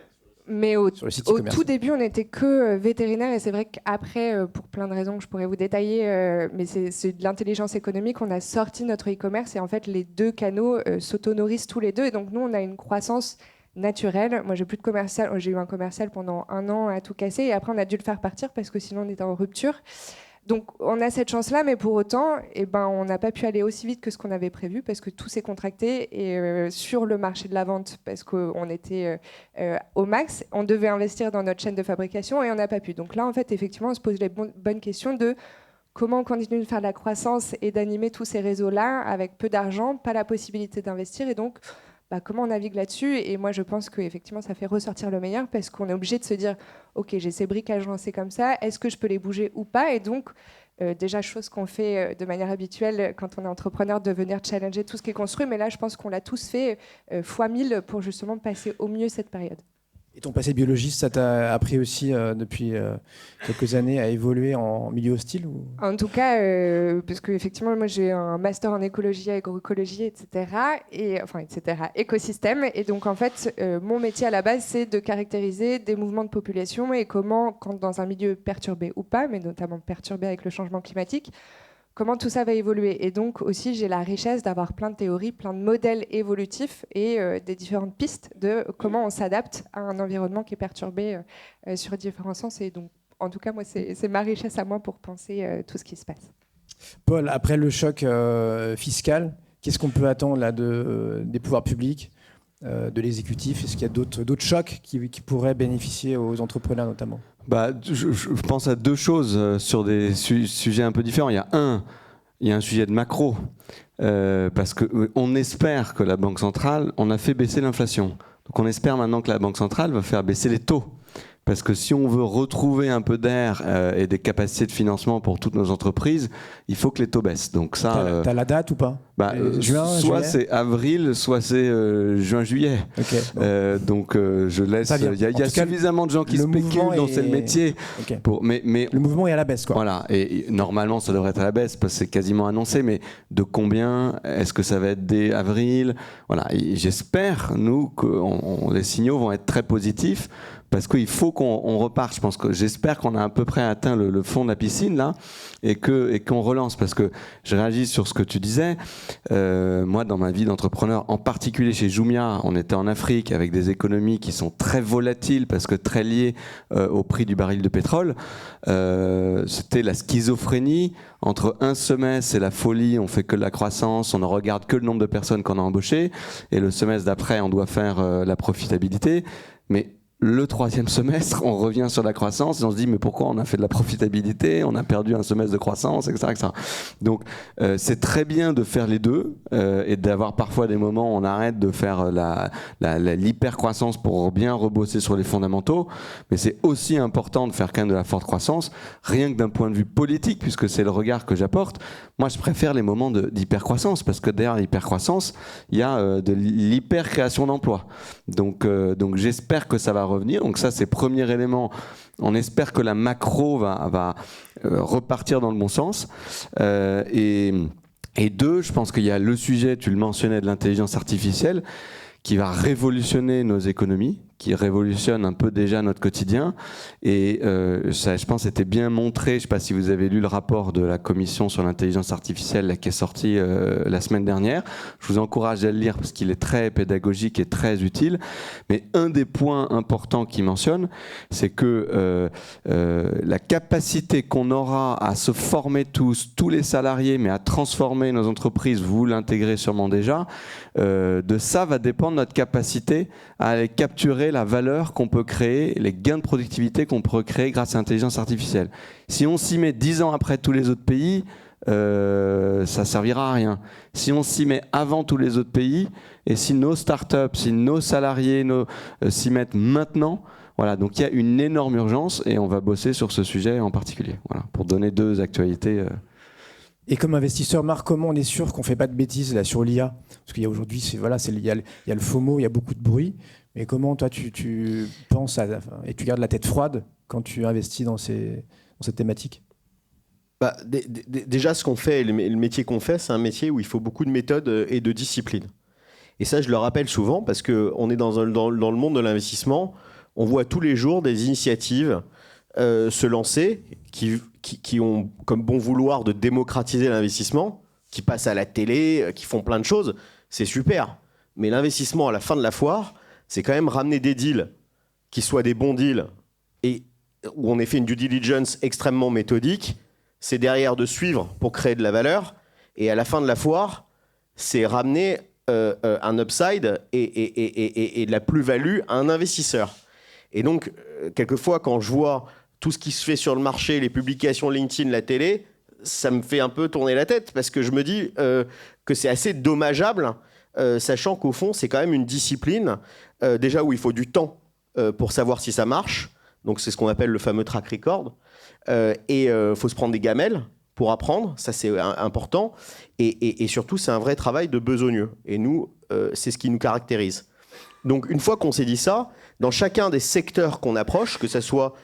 Mais au tout début, on n'était que vétérinaire, et c'est vrai qu'après, pour plein de raisons que je pourrais vous détailler, mais c'est de l'intelligence économique, on a sorti notre e-commerce et en fait les 2 canaux s'auto-nourrissent tous les 2, et donc nous on a une croissance naturelle. Moi j'ai plus de commercial, j'ai eu un commercial pendant 1 an à tout casser, et après on a dû le faire partir parce que sinon on était en rupture. Donc on a cette chance-là, mais pour autant, on n'a pas pu aller aussi vite que ce qu'on avait prévu parce que tout s'est contracté, et sur le marché de la vente, parce qu'on était au max, on devait investir dans notre chaîne de fabrication et on n'a pas pu. Donc là, en fait, effectivement, on se pose les bonnes questions de comment on continue de faire de la croissance et d'animer tous ces réseaux-là avec peu d'argent, pas la possibilité d'investir, et donc comment on navigue là-dessus. Et moi, je pense qu'effectivement, ça fait ressortir le meilleur parce qu'on est obligé de se dire ok, j'ai ces briques agencées comme ça, est-ce que je peux les bouger ou pas? Et donc, déjà, chose qu'on fait de manière habituelle quand on est entrepreneur, de venir challenger tout ce qui est construit. Mais là, je pense qu'on l'a tous fait fois 1000 pour justement passer au mieux cette période. Et ton passé de biologiste, ça t'a appris aussi depuis quelques années à évoluer en milieu hostile ou... En tout cas, parce qu'effectivement, moi j'ai un master en écologie, agroécologie, etc. Écosystème. Et donc en fait, mon métier à la base, c'est de caractériser des mouvements de population et comment, quand dans un milieu perturbé ou pas, mais notamment perturbé avec le changement climatique, comment tout ça va évoluer. Et donc aussi, j'ai la richesse d'avoir plein de théories, plein de modèles évolutifs et des différentes pistes de comment on s'adapte à un environnement qui est perturbé sur différents sens. Et donc, en tout cas, moi, c'est ma richesse à moi pour penser tout ce qui se passe. Paul, après le choc fiscal, qu'est-ce qu'on peut attendre là, des pouvoirs publics, de l'exécutif? Est-ce qu'il y a d'autres chocs qui pourraient bénéficier aux entrepreneurs notamment? Je pense à 2 choses sur des sujets un peu différents. Il y a un sujet de macro, parce qu'on espère que la Banque centrale, on a fait baisser l'inflation. Donc on espère maintenant que la Banque centrale va faire baisser les taux, parce que si on veut retrouver un peu d'air et des capacités de financement pour toutes nos entreprises, il faut que les taux baissent. Donc ça, t'as la date ou pas? Juin, soit c'est avril, soit c'est juin-juillet. Okay, donc je laisse. Il y a suffisamment de gens qui spéculent dans ce métier. Okay. Mais le mouvement est à la baisse, quoi. Voilà. Et normalement, ça devrait être à la baisse parce que c'est quasiment annoncé. Mais de combien? Est-ce que ça va être dès avril? Voilà. Et j'espère, nous, que les signaux vont être très positifs. Parce qu'il faut qu'on reparte. J'espère qu'on a à peu près atteint le fond de la piscine là, et qu'on relance. Parce que je réagis sur ce que tu disais. Moi, dans ma vie d'entrepreneur, en particulier chez Jumia, on était en Afrique avec des économies qui sont très volatiles parce que très liées au prix du baril de pétrole. C'était la schizophrénie. Entre un semestre, c'est la folie, on fait que de la croissance, on ne regarde que le nombre de personnes qu'on a embauchées, et le semestre d'après, on doit faire la profitabilité. Mais le troisième semestre, on revient sur la croissance et on se dit mais pourquoi on a fait de la profitabilité, on a perdu un semestre de croissance, etc. etc. Donc c'est très bien de faire les deux et d'avoir parfois des moments où on arrête de faire l'hyper-croissance pour bien rebosser sur les fondamentaux, mais c'est aussi important de faire quand même de la forte croissance, rien que d'un point de vue politique, puisque c'est le regard que j'apporte. Moi, je préfère les moments d'hyper-croissance, parce que derrière l'hyper-croissance, il y a de l'hyper-création d'emplois. Donc j'espère que ça va revenir. Donc ça, c'est premier élément. On espère que la macro va repartir dans le bon sens. Et deux, je pense qu'il y a le sujet, tu le mentionnais, de l'intelligence artificielle, qui va révolutionner nos économies, qui révolutionne un peu déjà notre quotidien. Et ça, je pense, était bien montré. Je ne sais pas si vous avez lu le rapport de la commission sur l'intelligence artificielle là, qui est sorti la semaine dernière. Je vous encourage à le lire parce qu'il est très pédagogique et très utile. Mais un des points importants qu'il mentionne, c'est que la capacité qu'on aura à se former tous les salariés, mais à transformer nos entreprises, vous l'intégrez sûrement déjà, de ça va dépendre notre capacité à aller capturer la valeur qu'on peut créer, les gains de productivité qu'on peut créer grâce à l'intelligence artificielle. Si on s'y met 10 ans après tous les autres pays, ça servira à rien. Si on s'y met avant tous les autres pays, et si nos startups, si nos salariés s'y mettent maintenant, voilà, donc il y a une énorme urgence et on va bosser sur ce sujet en particulier. Voilà, pour donner deux actualités. Et comme investisseur, Marc, comment on est sûr qu'on ne fait pas de bêtises là, sur l'IA? Parce qu'il y a aujourd'hui, il y a le FOMO, il y a beaucoup de bruit. Mais comment toi tu penses et tu gardes la tête froide quand tu investis dans cette thématique? Déjà, ce qu'on fait, le métier qu'on fait, c'est un métier où il faut beaucoup de méthode et de discipline. Et ça, je le rappelle souvent parce qu'on est dans le monde de l'investissement. On voit tous les jours des initiatives se lancer qui ont comme bon vouloir de démocratiser l'investissement, qui passent à la télé, qui font plein de choses. C'est super. Mais l'investissement à la fin de la foire, c'est quand même ramener des deals qui soient des bons deals et où on ait fait une due diligence extrêmement méthodique. C'est derrière de suivre pour créer de la valeur. Et à la fin de la foire, c'est ramener un upside et de la plus-value à un investisseur. Et donc, quelquefois, quand je vois tout ce qui se fait sur le marché, les publications LinkedIn, la télé, ça me fait un peu tourner la tête parce que je me dis que c'est assez dommageable, sachant qu'au fond, c'est quand même une discipline, déjà où il faut du temps pour savoir si ça marche. Donc, c'est ce qu'on appelle le fameux track record. Et faut se prendre des gamelles pour apprendre, ça c'est important. Et surtout, c'est un vrai travail de besogneux. Et nous, c'est ce qui nous caractérise. Donc, une fois qu'on s'est dit ça, dans chacun des secteurs qu'on approche, que ce soit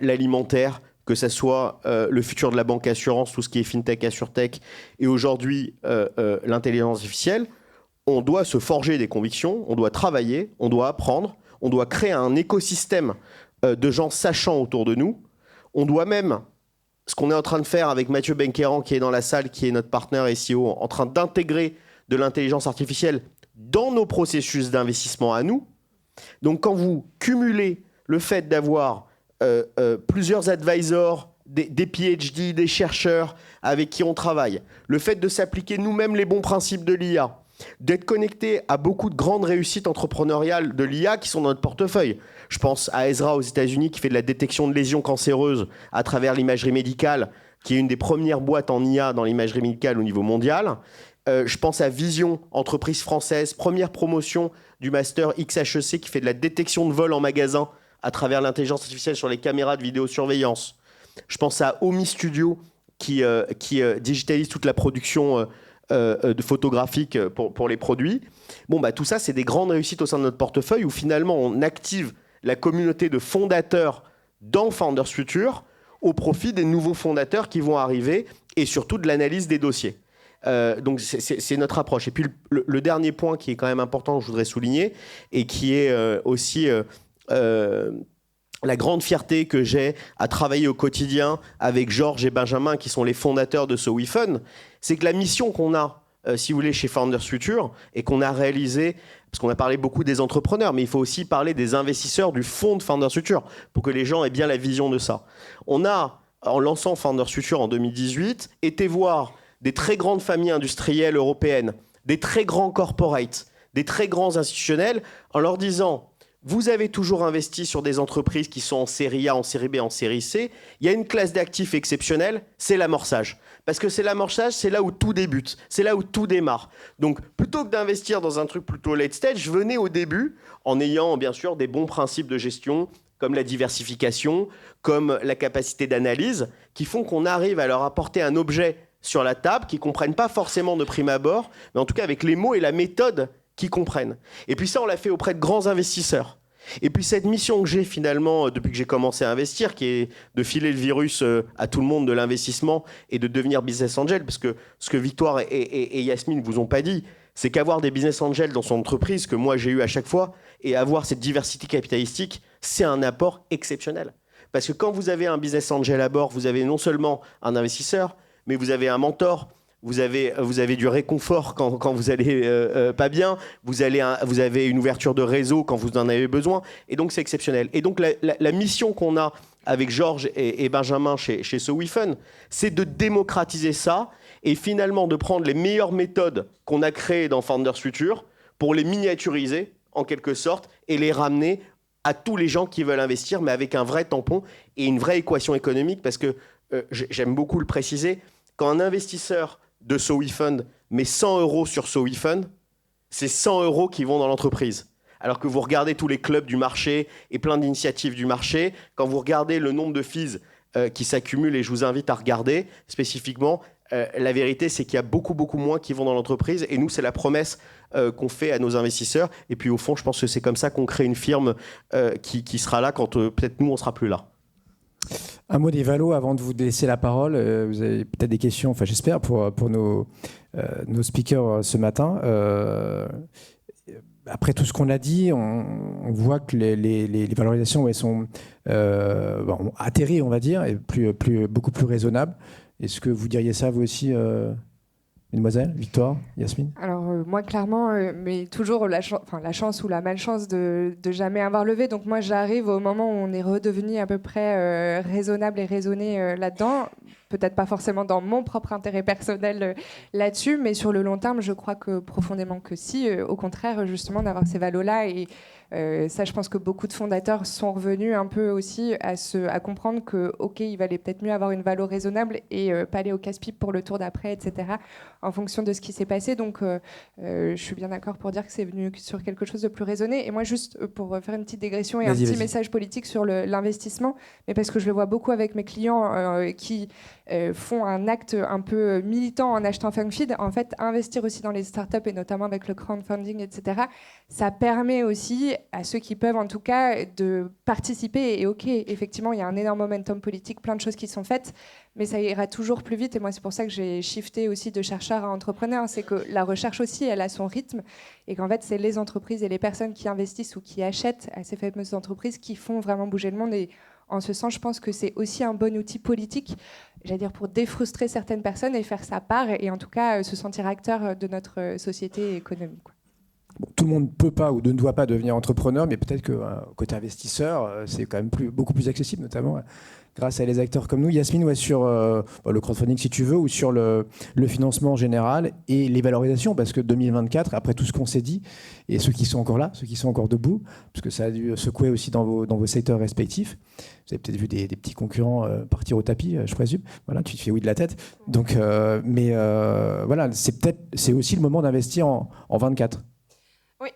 l'alimentaire, que ce soit le futur de la banque assurance, tout ce qui est fintech, assurtech, et aujourd'hui l'intelligence artificielle, on doit se forger des convictions, on doit travailler, on doit apprendre, on doit créer un écosystème de gens sachants autour de nous. On doit même, ce qu'on est en train de faire avec Mathieu Benqueran, qui est dans la salle, qui est notre partenaire SEO, en train d'intégrer de l'intelligence artificielle dans nos processus d'investissement à nous. Donc quand vous cumulez le fait d'avoir plusieurs advisors, des PhD, des chercheurs avec qui on travaille, le fait de s'appliquer nous-mêmes les bons principes de l'IA, d'être connecté à beaucoup de grandes réussites entrepreneuriales de l'IA qui sont dans notre portefeuille. Je pense à Ezra aux États-Unis qui fait de la détection de lésions cancéreuses à travers l'imagerie médicale, qui est une des premières boîtes en IA dans l'imagerie médicale au niveau mondial. Je pense à Vision, entreprise française, première promotion du master XHEC qui fait de la détection de vol en magasin à travers l'intelligence artificielle sur les caméras de vidéosurveillance. Je pense à Omi Studio qui digitalise toute la production photographique pour les produits. Bon, tout ça, c'est des grandes réussites au sein de notre portefeuille où finalement on active la communauté de fondateurs dans Founders Future au profit des nouveaux fondateurs qui vont arriver et surtout de l'analyse des dossiers. Donc c'est notre approche. Et puis le dernier point qui est quand même important, je voudrais souligner, et qui est aussi la grande fierté que j'ai à travailler au quotidien avec Georges et Benjamin, qui sont les fondateurs de SoWeFund, c'est que la mission qu'on a, si vous voulez, chez Founders Future, et qu'on a réalisé, parce qu'on a parlé beaucoup des entrepreneurs, mais il faut aussi parler des investisseurs du fonds de Founders Future, pour que les gens aient bien la vision de ça. On a, en lançant Founders Future en 2018, été voir des très grandes familles industrielles européennes, des très grands corporates, des très grands institutionnels, en leur disant... Vous avez toujours investi sur des entreprises qui sont en série A, en série B, en série C. Il y a une classe d'actifs exceptionnelle, c'est l'amorçage. Parce que c'est l'amorçage, c'est là où tout débute, c'est là où tout démarre. Donc, plutôt que d'investir dans un truc plutôt late stage, venez au début en ayant bien sûr des bons principes de gestion, comme la diversification, comme la capacité d'analyse, qui font qu'on arrive à leur apporter un objet sur la table qu'ils ne comprennent pas forcément de prime abord, mais en tout cas avec les mots et la méthode qui comprennent. Et puis ça, on l'a fait auprès de grands investisseurs. Et puis cette mission que j'ai finalement, depuis que j'ai commencé à investir, qui est de filer le virus à tout le monde de l'investissement et de devenir business angel, parce que ce que Victoire et Yasmine vous ont pas dit, c'est qu'avoir des business angels dans son entreprise, que moi j'ai eu à chaque fois, et avoir cette diversité capitalistique, c'est un apport exceptionnel. Parce que quand vous avez un business angel à bord, vous avez non seulement un investisseur, mais vous avez un mentor, vous avez du réconfort quand vous allez pas bien, vous avez une ouverture de réseau quand vous en avez besoin, et donc c'est exceptionnel. Et donc la mission qu'on a avec Georges et Benjamin chez SoWeFund, c'est de démocratiser ça, et finalement de prendre les meilleures méthodes qu'on a créées dans Founders Future pour les miniaturiser, en quelque sorte, et les ramener à tous les gens qui veulent investir, mais avec un vrai tampon et une vraie équation économique, parce que, j'aime beaucoup le préciser, quand un investisseur de SoWeFund met 100 € sur SoWeFund, c'est 100 € qui vont dans l'entreprise. Alors que vous regardez tous les clubs du marché et plein d'initiatives du marché, quand vous regardez le nombre de fees qui s'accumulent, et je vous invite à regarder spécifiquement, la vérité c'est qu'il y a beaucoup moins qui vont dans l'entreprise, et nous c'est la promesse qu'on fait à nos investisseurs, et puis au fond je pense que c'est comme ça qu'on crée une firme qui sera là quand peut-être nous on sera plus là. Un mot des valos avant de vous laisser la parole. Vous avez peut-être des questions, enfin j'espère, pour nos speakers ce matin. Après tout ce qu'on a dit, on voit que les valorisations elles sont atterries, on va dire, et beaucoup plus raisonnables. Est-ce que vous diriez ça vous aussi, Mesdemoiselles, Victoire, Yasmine? Alors moi clairement, mais toujours la chance ou la malchance de jamais avoir levé. Donc moi j'arrive au moment où on est redevenu à peu près raisonnable et raisonné là-dedans. Peut-être pas forcément dans mon propre intérêt personnel là-dessus, mais sur le long terme, je crois que profondément que si. Au contraire, justement, d'avoir ces valos-là. Et ça, je pense que beaucoup de fondateurs sont revenus un peu aussi à comprendre que, OK, il valait peut-être mieux avoir une valo raisonnable et pas aller au casse-pipe pour le tour d'après, etc., en fonction de ce qui s'est passé. Donc, je suis bien d'accord pour dire que c'est venu sur quelque chose de plus raisonné. Et moi, juste pour faire une petite digression et un petit message politique sur l'investissement, mais parce que je le vois beaucoup avec mes clients qui font un acte un peu militant en achetant FunkFeed. En fait, investir aussi dans les startups et notamment avec le crowdfunding, etc., ça permet aussi à ceux qui peuvent, en tout cas, de participer. Et OK, effectivement, il y a un énorme momentum politique, plein de choses qui sont faites, mais ça ira toujours plus vite. Et moi, c'est pour ça que j'ai shifté aussi de chercheur à entrepreneur. C'est que la recherche aussi, elle a son rythme et qu'en fait, c'est les entreprises et les personnes qui investissent ou qui achètent à ces fameuses entreprises qui font vraiment bouger le monde. Et en ce sens, je pense que c'est aussi un bon outil politique, j'allais dire, pour défrustrer certaines personnes et faire sa part et en tout cas se sentir acteur de notre société et économie, quoi. Bon, tout le monde ne peut pas ou ne doit pas devenir entrepreneur, mais peut-être que côté investisseur, c'est quand même beaucoup plus accessible, notamment grâce à des acteurs comme nous. Yasmine, ouais, sur le crowdfunding si tu veux, ou sur le financement en général et les valorisations, parce que 2024, après tout ce qu'on s'est dit, et ceux qui sont encore là, ceux qui sont encore debout, parce que ça a dû secouer aussi dans vos secteurs respectifs. Vous avez peut-être vu des petits concurrents partir au tapis, je présume. Voilà, tu te fais oui de la tête. Donc, voilà, c'est aussi le moment d'investir en 24. Oui,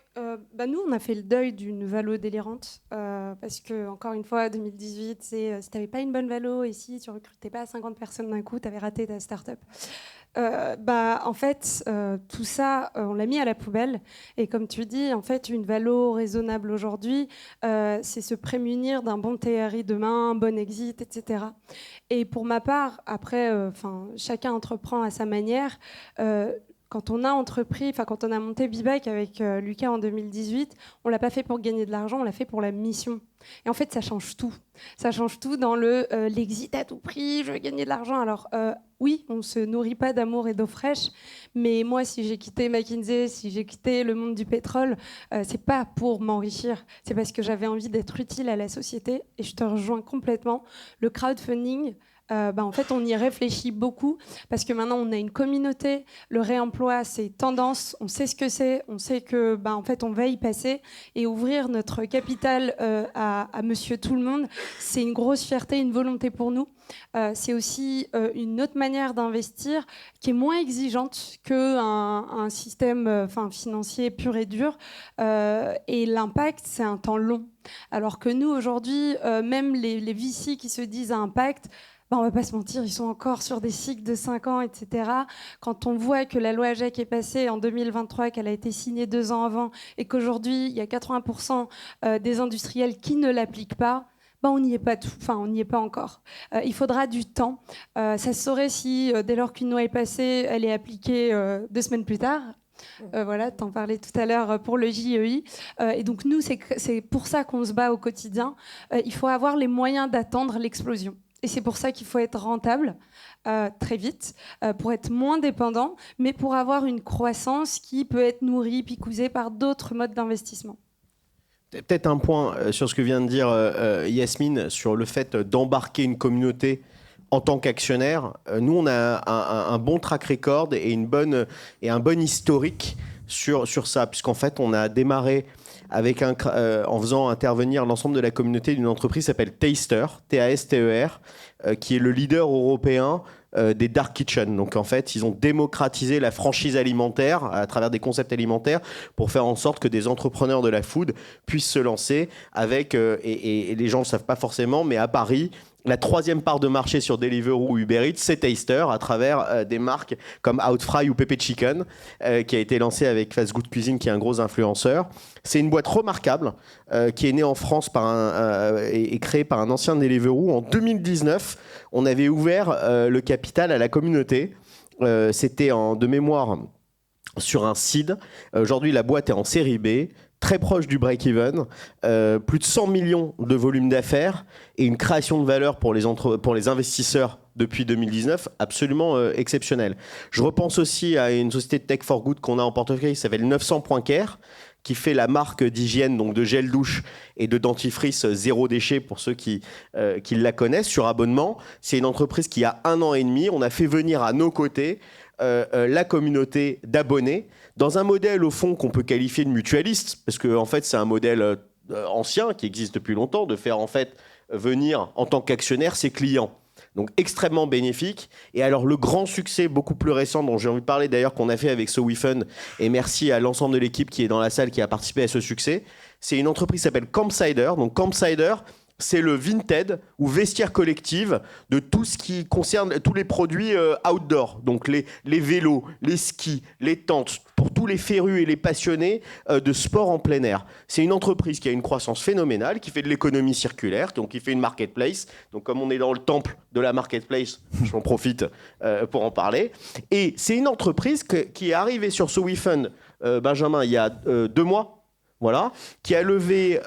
Nous, on a fait le deuil d'une valo délirante parce que, encore une fois, 2018, si tu n'avais pas une bonne valo et si tu recrutais pas 50 personnes d'un coup, tu avais raté ta start-up. En fait, tout ça, on l'a mis à la poubelle. Et comme tu dis, en fait, une valo raisonnable aujourd'hui, c'est se prémunir d'un bon TRI demain, un bon exit, etc. Et pour ma part, après, chacun entreprend à sa manière. Quand on a quand on a monté Bibac avec Lucas en 2018, on l'a pas fait pour gagner de l'argent, on l'a fait pour la mission. Et en fait, ça change tout. Ça change tout dans l'exit à tout prix, je veux gagner de l'argent. Alors oui, on se nourrit pas d'amour et d'eau fraîche, mais moi, si j'ai quitté McKinsey, si j'ai quitté le monde du pétrole, c'est pas pour m'enrichir, c'est parce que j'avais envie d'être utile à la société. Et je te rejoins complètement. Le crowdfunding, en fait, on y réfléchit beaucoup parce que maintenant, on a une communauté. Le réemploi, c'est tendance. On sait ce que c'est. On sait que, en fait, on va y passer. Et ouvrir notre capital à monsieur tout le monde, c'est une grosse fierté, une volonté pour nous. C'est aussi une autre manière d'investir qui est moins exigeante qu'un système financier pur et dur. Et l'impact, c'est un temps long. Alors que nous, aujourd'hui, même les VC qui se disent à impact, on ne va pas se mentir, ils sont encore sur des cycles de 5 ans, etc. Quand on voit que la loi AGEC est passée en 2023, qu'elle a été signée 2 ans avant, et qu'aujourd'hui, il y a 80% des industriels qui ne l'appliquent pas, on n'y est pas on n'y est pas encore. Il faudra du temps. Ça se saurait si, dès lors qu'une loi est passée, elle est appliquée 2 semaines plus tard. Voilà, t'en parlais tout à l'heure pour le JEI. Et donc nous, c'est pour ça qu'on se bat au quotidien. Il faut avoir les moyens d'attendre l'explosion. Et c'est pour ça qu'il faut être rentable très vite, pour être moins dépendant, mais pour avoir une croissance qui peut être nourrie, picousée par d'autres modes d'investissement. Peut-être un point sur ce que vient de dire Yasmine, sur le fait d'embarquer une communauté en tant qu'actionnaire. Nous, on a un bon track record et un bon historique sur ça, puisqu'en fait, on a démarré avec en faisant intervenir l'ensemble de la communauté d'une entreprise qui s'appelle Taster, T-A-S-T-E-R, qui est le leader européen des dark kitchens. Donc en fait, ils ont démocratisé la franchise alimentaire à travers des concepts alimentaires pour faire en sorte que des entrepreneurs de la food puissent se lancer avec, et les gens ne le savent pas forcément, mais à Paris, la 3e part de marché sur Deliveroo ou Uber Eats, c'est Taster, à travers des marques comme Outfry ou Pepe Chicken, qui a été lancé avec Fast Good Cuisine, qui est un gros influenceur. C'est une boîte remarquable qui est née en France et créée par un ancien Deliveroo. En 2019, on avait ouvert le capital à la communauté. C'était de mémoire sur un seed. Aujourd'hui, la boîte est en série B, très proche du break-even, plus de 100 millions de volume d'affaires et une création de valeur pour les investisseurs depuis 2019 absolument exceptionnelle. Je repense aussi à une société de tech for good qu'on a en portefeuille qui s'appelle 900.care, qui fait la marque d'hygiène, donc de gel douche et de dentifrice zéro déchet pour ceux qui la connaissent sur abonnement. C'est une entreprise qui a 1 an et demi. On a fait venir à nos côtés la communauté d'abonnés dans un modèle au fond qu'on peut qualifier de mutualiste, parce que en fait c'est un modèle ancien qui existe depuis longtemps, de faire en fait venir en tant qu'actionnaire ses clients. Donc extrêmement bénéfique. Et alors le grand succès beaucoup plus récent dont j'ai envie de parler d'ailleurs, qu'on a fait avec SoWeFund, et merci à l'ensemble de l'équipe qui est dans la salle qui a participé à ce succès, c'est une entreprise qui s'appelle Campsider. Donc Campsider, c'est le Vinted ou vestiaire collective de tout ce qui concerne tous les produits outdoor. Donc les vélos, les skis, les tentes, pour tous les férus et les passionnés de sport en plein air. C'est une entreprise qui a une croissance phénoménale, qui fait de l'économie circulaire, donc qui fait une marketplace. Donc comme on est dans le temple de la marketplace, j'en profite pour en parler. Et c'est une entreprise qui est arrivée sur SoWeFund, Benjamin, il y a 2 mois. Voilà, qui a levé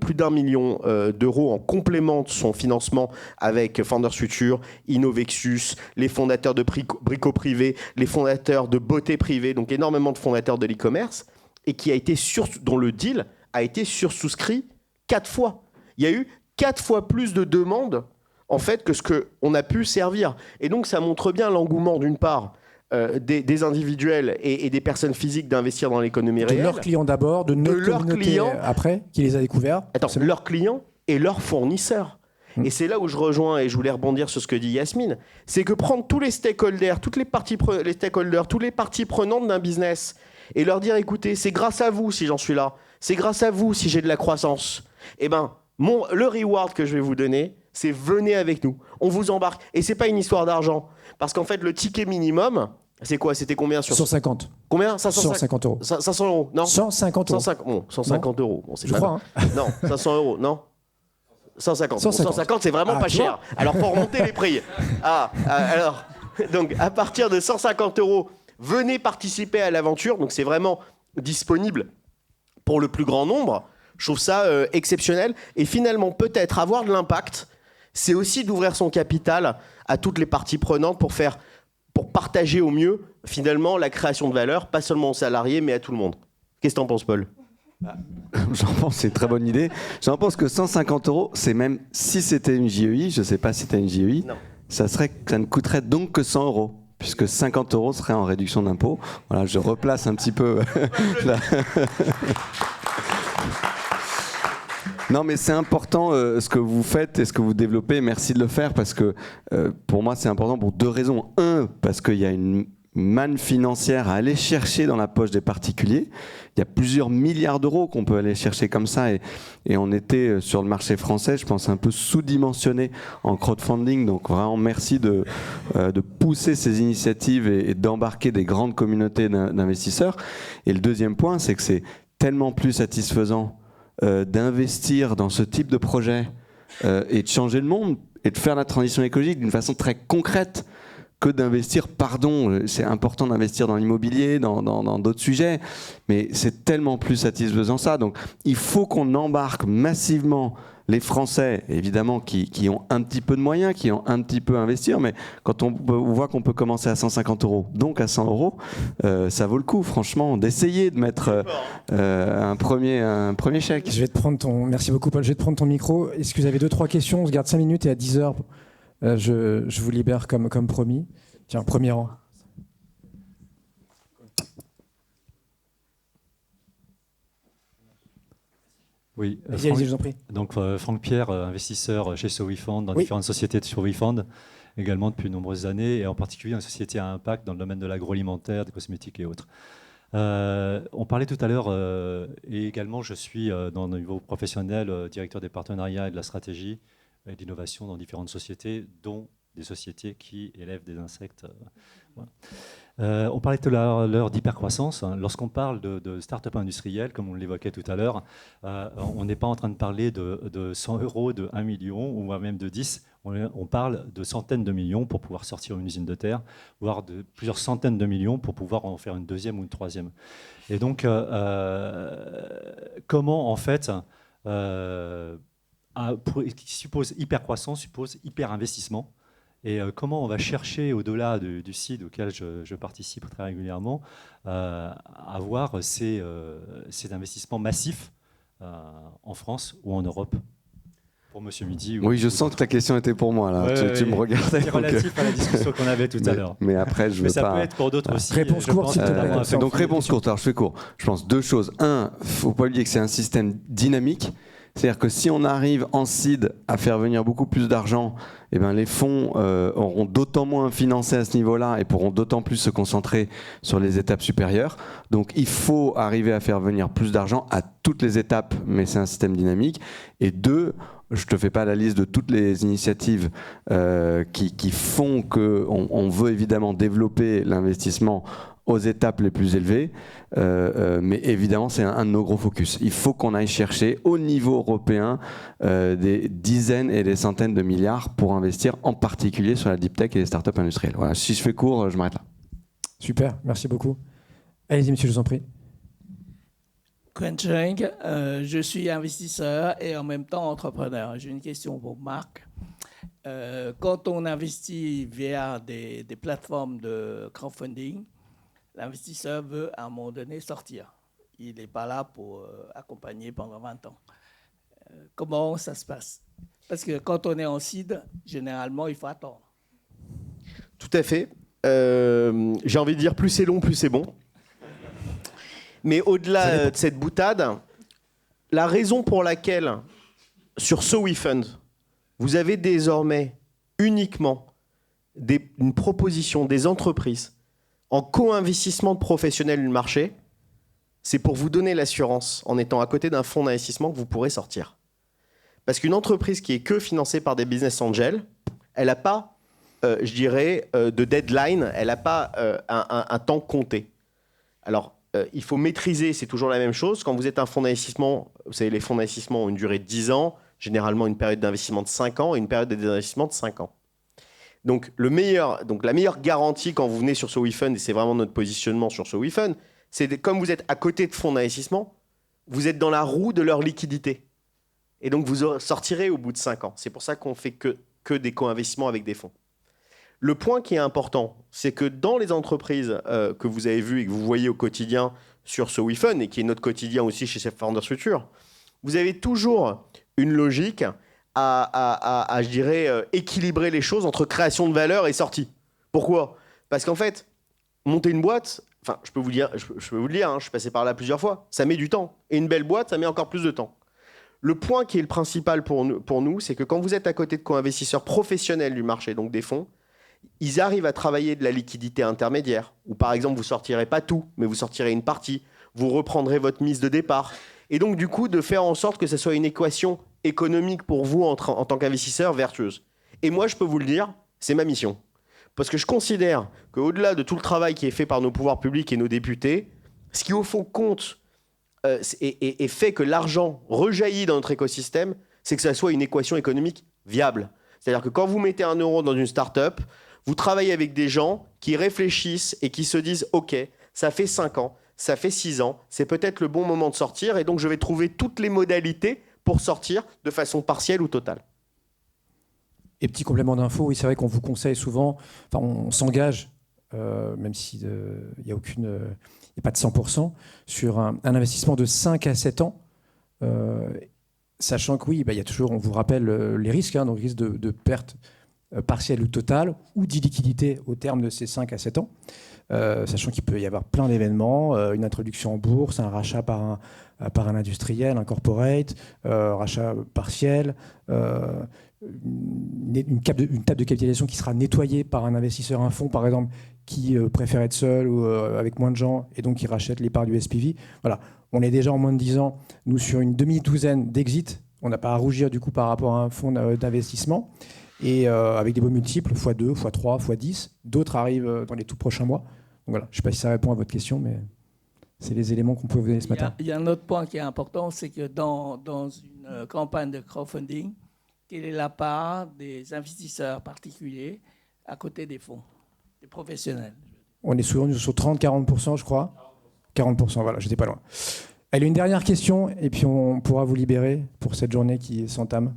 plus d'1 million d'euros en complément de son financement avec Founders Future, Innovexus, les fondateurs de Brico Privé, les fondateurs de Beauté Privée, donc énormément de fondateurs de l'e-commerce, et qui a été dont le deal a été sursouscrit 4 fois. Il y a eu 4 fois plus de demandes en fait que ce qu'on a pu servir. Et donc ça montre bien l'engouement d'une part des individuels et des personnes physiques d'investir dans l'économie réelle. De leurs clients d'abord, de notre communauté après, qui les a découverts. Attends, leurs clients et leurs fournisseurs. Et c'est là où je rejoins, et je voulais rebondir sur ce que dit Yasmine, c'est que prendre tous les stakeholders, toutes les parties prenantes d'un business, et leur dire, écoutez, c'est grâce à vous si j'en suis là, c'est grâce à vous si j'ai de la croissance, eh ben, le reward que je vais vous donner, c'est venez avec nous, on vous embarque. Et c'est pas une histoire d'argent, parce qu'en fait, le ticket minimum, c'est quoi? C'était combien sur 150. Combien? 150 euros. 500 euros, non? 150 euros. 150 euros. Bon, c'est je pas crois. Hein. Non, 500 euros, non? 150. 150. Bon, 150, c'est vraiment pas cher. Alors, faut remonter les prix. Alors, donc, à partir de 150 euros, venez participer à l'aventure. Donc, c'est vraiment disponible pour le plus grand nombre. Je trouve ça exceptionnel. Et finalement, peut-être avoir de l'impact, c'est aussi d'ouvrir son capital à toutes les parties prenantes pour partager au mieux, finalement, la création de valeur, pas seulement aux salariés, mais à tout le monde. Qu'est-ce que t'en penses, Paul? J'en pense, c'est une très bonne idée. J'en pense que 150 euros, c'est même, si c'était une JEI, je ne sais pas si c'était une JEI, ça ne coûterait donc que 100 euros, puisque 50 euros serait en réduction d'impôt. Voilà, je replace un petit peu. Non, mais c'est important ce que vous faites et ce que vous développez. Merci de le faire parce que pour moi, c'est important pour deux raisons. Un, parce qu'il y a une manne financière à aller chercher dans la poche des particuliers. Il y a plusieurs milliards d'euros qu'on peut aller chercher comme ça et on était sur le marché français, je pense, un peu sous-dimensionné en crowdfunding. Donc vraiment, merci de pousser ces initiatives et d'embarquer des grandes communautés d'investisseurs. Et le deuxième point, c'est que c'est tellement plus satisfaisant d'investir dans ce type de projet et de changer le monde et de faire la transition écologique d'une façon très concrète que d'investir, c'est important d'investir dans l'immobilier, dans d'autres sujets, mais c'est tellement plus satisfaisant ça. Donc il faut qu'on embarque massivement les Français, évidemment, qui ont un petit peu de moyens, qui ont un petit peu à investir, mais quand on voit qu'on peut commencer à 150 euros, donc à 100 euros, ça vaut le coup, franchement, d'essayer de mettre un premier chèque. Merci beaucoup, Paul. Je vais te prendre ton micro. Est-ce que vous avez 2-3 questions? On se garde 5 minutes et à 10h, je vous libère comme promis. Tiens, premier rang. Oui, allez-y, je vous en prie. Donc Franck Pierre, investisseur chez SoWeFund, dans différentes sociétés de SoWeFund, également depuis de nombreuses années, et en particulier dans les sociétés à impact dans le domaine de l'agroalimentaire, des cosmétiques et autres. On parlait tout à l'heure, et également je suis dans le niveau professionnel, directeur des partenariats et de la stratégie et d'innovation dans différentes sociétés, dont des sociétés qui élèvent des insectes. Voilà. On parlait tout à l'heure d'hypercroissance. Lorsqu'on parle de start-up industrielle, comme on l'évoquait tout à l'heure, on n'est pas en train de parler de 100 euros, de 1 million ou même de 10. On parle de centaines de millions pour pouvoir sortir une usine de terre, voire de plusieurs centaines de millions pour pouvoir en faire une deuxième ou une troisième. Et donc, comment en fait, qui suppose hypercroissance, suppose hyper-investissement. Et comment on va chercher, au-delà du CID auquel je participe très régulièrement, avoir ces investissements massifs en France ou en Europe? Pour Monsieur Midi. Oui, je sens que ta question était pour moi, là. Ouais, tu me regardais. C'est relatif à la discussion qu'on avait tout à l'heure. Mais après, je veux pas... ça peut être pour d'autres aussi. Réponse courte, s'il te plaît. Donc, réponse courte. Alors, je fais court. Je pense deux choses. Un, il ne faut pas oublier que c'est un système dynamique. C'est-à-dire que si on arrive en seed à faire venir beaucoup plus d'argent, eh ben les fonds auront d'autant moins financé à ce niveau-là et pourront d'autant plus se concentrer sur les étapes supérieures. Donc il faut arriver à faire venir plus d'argent à toutes les étapes, mais c'est un système dynamique. Et deux, je ne te fais pas la liste de toutes les initiatives qui font qu'on veut évidemment développer l'investissement aux étapes les plus élevées, mais évidemment c'est un de nos gros focus. Il faut qu'on aille chercher au niveau européen des dizaines et des centaines de milliards pour investir en particulier sur la deep tech et les startups industrielles. Voilà, si je fais court, je m'arrête là. Super, merci beaucoup. Allez-y monsieur, je vous en prie. Quencheng, je suis investisseur et en même temps entrepreneur. J'ai une question pour Marc. Quand on investit via des plateformes de crowdfunding, l'investisseur veut à un moment donné sortir. Il n'est pas là pour accompagner pendant 20 ans. Comment ça se passe? Parce que quand on est en seed, généralement, il faut attendre. Tout à fait. J'ai envie de dire plus c'est long, plus c'est bon. Mais au-delà de cette boutade, la raison pour laquelle, sur SoWeFund, vous avez désormais uniquement une proposition des entreprises en co-investissement de professionnels du marché, c'est pour vous donner l'assurance, en étant à côté d'un fonds d'investissement, que vous pourrez sortir. Parce qu'une entreprise qui est que financée par des business angels, elle n'a pas, de deadline, elle n'a pas un temps compté. Alors, il faut maîtriser, c'est toujours la même chose. Quand vous êtes un fonds d'investissement, vous savez, les fonds d'investissement ont une durée de 10 ans, généralement une période d'investissement de 5 ans et une période d'investissement de 5 ans. Donc, la meilleure garantie quand vous venez sur SoWeFund, et c'est vraiment notre positionnement sur SoWeFund, c'est comme vous êtes à côté de fonds d'investissement, vous êtes dans la roue de leur liquidité. Et donc, vous sortirez au bout de 5 ans. C'est pour ça qu'on fait que des co-investissements avec des fonds. Le point qui est important, c'est que dans les entreprises que vous avez vues et que vous voyez au quotidien sur SoWeFund, et qui est notre quotidien aussi chez Founders Future, vous avez toujours une logique à équilibrer les choses entre création de valeur et sortie. Pourquoi ? Parce qu'en fait, monter une boîte, enfin, je peux vous le dire, je suis passé par là plusieurs fois, ça met du temps. Et une belle boîte, ça met encore plus de temps. Le point qui est le principal pour nous, c'est que quand vous êtes à côté de co-investisseurs professionnels du marché, donc des fonds, ils arrivent à travailler de la liquidité intermédiaire. Ou par exemple, vous ne sortirez pas tout, mais vous sortirez une partie. Vous reprendrez votre mise de départ. Et donc, du coup, de faire en sorte que ce soit une équation économique pour vous en tant qu'investisseur vertueuse. Et moi, je peux vous le dire, c'est ma mission. Parce que je considère qu'au-delà de tout le travail qui est fait par nos pouvoirs publics et nos députés, ce qui au fond compte et fait que l'argent rejaillit dans notre écosystème, c'est que ça soit une équation économique viable. C'est-à-dire que quand vous mettez 1 euro dans une start-up, vous travaillez avec des gens qui réfléchissent et qui se disent « Ok, ça fait 5 ans, ça fait 6 ans, c'est peut-être le bon moment de sortir et donc je vais trouver toutes les modalités pour sortir de façon partielle ou totale. » Et petit complément d'info, oui, c'est vrai qu'on vous conseille souvent, enfin on s'engage, même s'il n'y a pas de 100%, sur un investissement de 5 à 7 ans, sachant que oui, il y a toujours, on vous rappelle les risques, donc risque de perte partielle ou totale, ou d'illiquidité au terme de ces 5 à 7 ans, sachant qu'il peut y avoir plein d'événements, une introduction en bourse, un rachat par un industriel, un corporate, rachat partiel, une table de capitalisation qui sera nettoyée par un investisseur, un fonds par exemple, qui préfère être seul ou avec moins de gens et donc qui rachète les parts du SPV. Voilà. On est déjà en moins de 10 ans, nous, sur une demi-douzaine d'exits. On n'a pas à rougir du coup par rapport à un fonds d'investissement. Et avec des beaux multiples, x2, x3, x10. D'autres arrivent dans les tout prochains mois. Donc voilà, je ne sais pas si ça répond à votre question, mais c'est les éléments qu'on peut vous donner ce matin. Il y a un autre point qui est important, c'est que dans une campagne de crowdfunding, quelle est la part des investisseurs particuliers à côté des fonds, des professionnels? On est souvent sur 30-40%, je crois. 40%, voilà, j'étais pas loin. Allez, une dernière question, et puis on pourra vous libérer pour cette journée qui s'entame.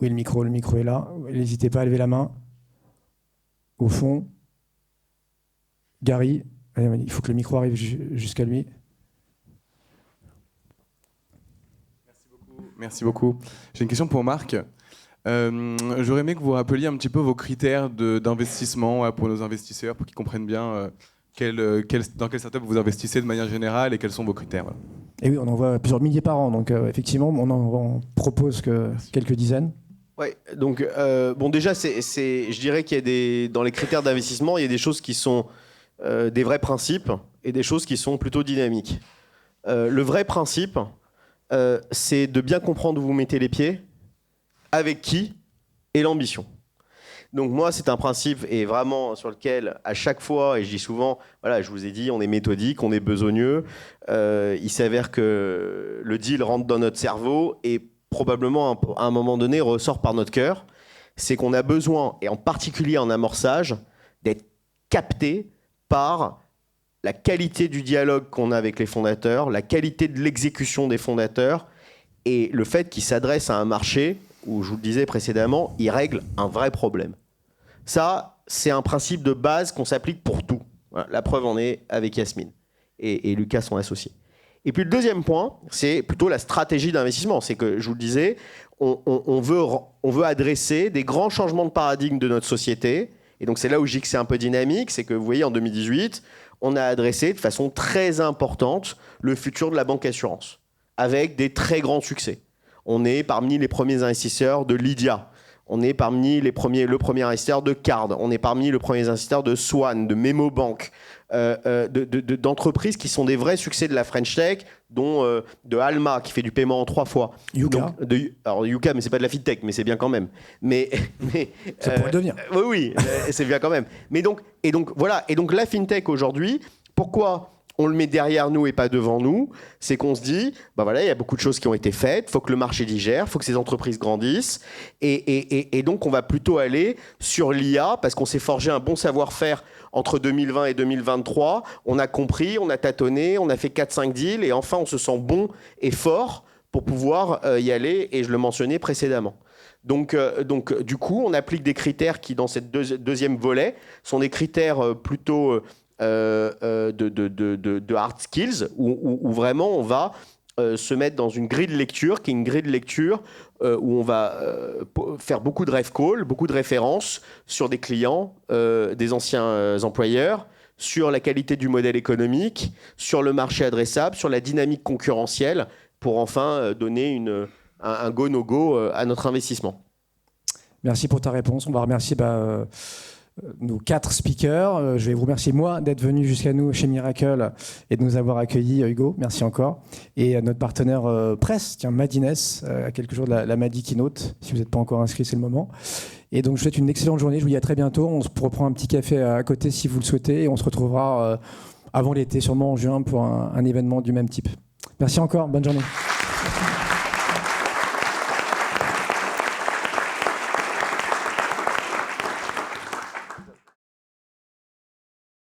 Oui, le micro est là. N'hésitez pas à lever la main. Au fond. Gary, il faut que le micro arrive jusqu'à lui. Merci beaucoup. J'ai une question pour Marc. J'aurais aimé que vous rappeliez un petit peu vos critères d'investissement pour nos investisseurs, pour qu'ils comprennent bien dans quelle startup vous investissez de manière générale et quels sont vos critères. Voilà. Et oui, on en voit plusieurs milliers par an, donc effectivement, on en propose que quelques dizaines. Oui, donc déjà, je dirais qu'il y a dans les critères d'investissement, il y a des choses qui sont des vrais principes et des choses qui sont plutôt dynamiques. Le vrai principe, c'est de bien comprendre où vous mettez les pieds, avec qui, et l'ambition. Donc moi, c'est un principe et vraiment sur lequel, à chaque fois, et je dis souvent, voilà, je vous ai dit, on est méthodique, on est besogneux. Il s'avère que le deal rentre dans notre cerveau et probablement à un moment donné ressort par notre cœur. C'est qu'on a besoin, et en particulier en amorçage, d'être capté par la qualité du dialogue qu'on a avec les fondateurs, la qualité de l'exécution des fondateurs et le fait qu'ils s'adressent à un marché où, je vous le disais précédemment, ils règlent un vrai problème. Ça, c'est un principe de base qu'on s'applique pour tout. Voilà, la preuve en est avec Yasmine et Lucas, son associé. Et puis le deuxième point, c'est plutôt la stratégie d'investissement. C'est que, je vous le disais, on veut adresser des grands changements de paradigme de notre société. Et donc c'est là où je dis que c'est un peu dynamique. C'est que vous voyez, en 2018, on a adressé de façon très importante le futur de la banque assurance, avec des très grands succès. On est parmi les premiers investisseurs de Lydia. On est parmi le premier investisseur de Card. On est parmi les premiers investisseurs de Swan, de Memobank, d'entreprises qui sont des vrais succès de la French Tech, dont de Alma, qui fait du paiement en 3 fois. Yuka. Alors Yuka, mais c'est pas de la FinTech, mais c'est bien quand même. Ça pourrait devenir. Oui, c'est bien quand même. Et donc la FinTech aujourd'hui, pourquoi on le met derrière nous et pas devant nous? C'est qu'on se dit, il y a beaucoup de choses qui ont été faites, il faut que le marché digère, il faut que ces entreprises grandissent, et donc on va plutôt aller sur l'IA, parce qu'on s'est forgé un bon savoir-faire entre 2020 et 2023, on a compris, on a tâtonné, on a fait 4-5 deals, et enfin on se sent bon et fort pour pouvoir y aller, et je le mentionnais précédemment. Donc, du coup, on applique des critères qui, dans cette deuxième volet, sont des critères plutôt de hard skills, où vraiment on va se mettre dans une grille de lecture, qui est une grille de lecture où on va faire beaucoup de ref calls, beaucoup de références sur des clients, des anciens employeurs, sur la qualité du modèle économique, sur le marché adressable, sur la dynamique concurrentielle, pour enfin donner un go-no-go à notre investissement. Merci pour ta réponse. On va remercier nos 4 speakers. Je vais vous remercier, moi, d'être venu jusqu'à nous chez Miracle et de nous avoir accueillis, Hugo. Merci encore. Et notre partenaire presse, Madines, à quelques jours de la Madi Keynote. Si vous n'êtes pas encore inscrit, c'est le moment. Et donc, je vous souhaite une excellente journée. Je vous dis à très bientôt. On se reprend un petit café à côté si vous le souhaitez. Et on se retrouvera avant l'été, sûrement en juin, pour un événement du même type. Merci encore. Bonne journée.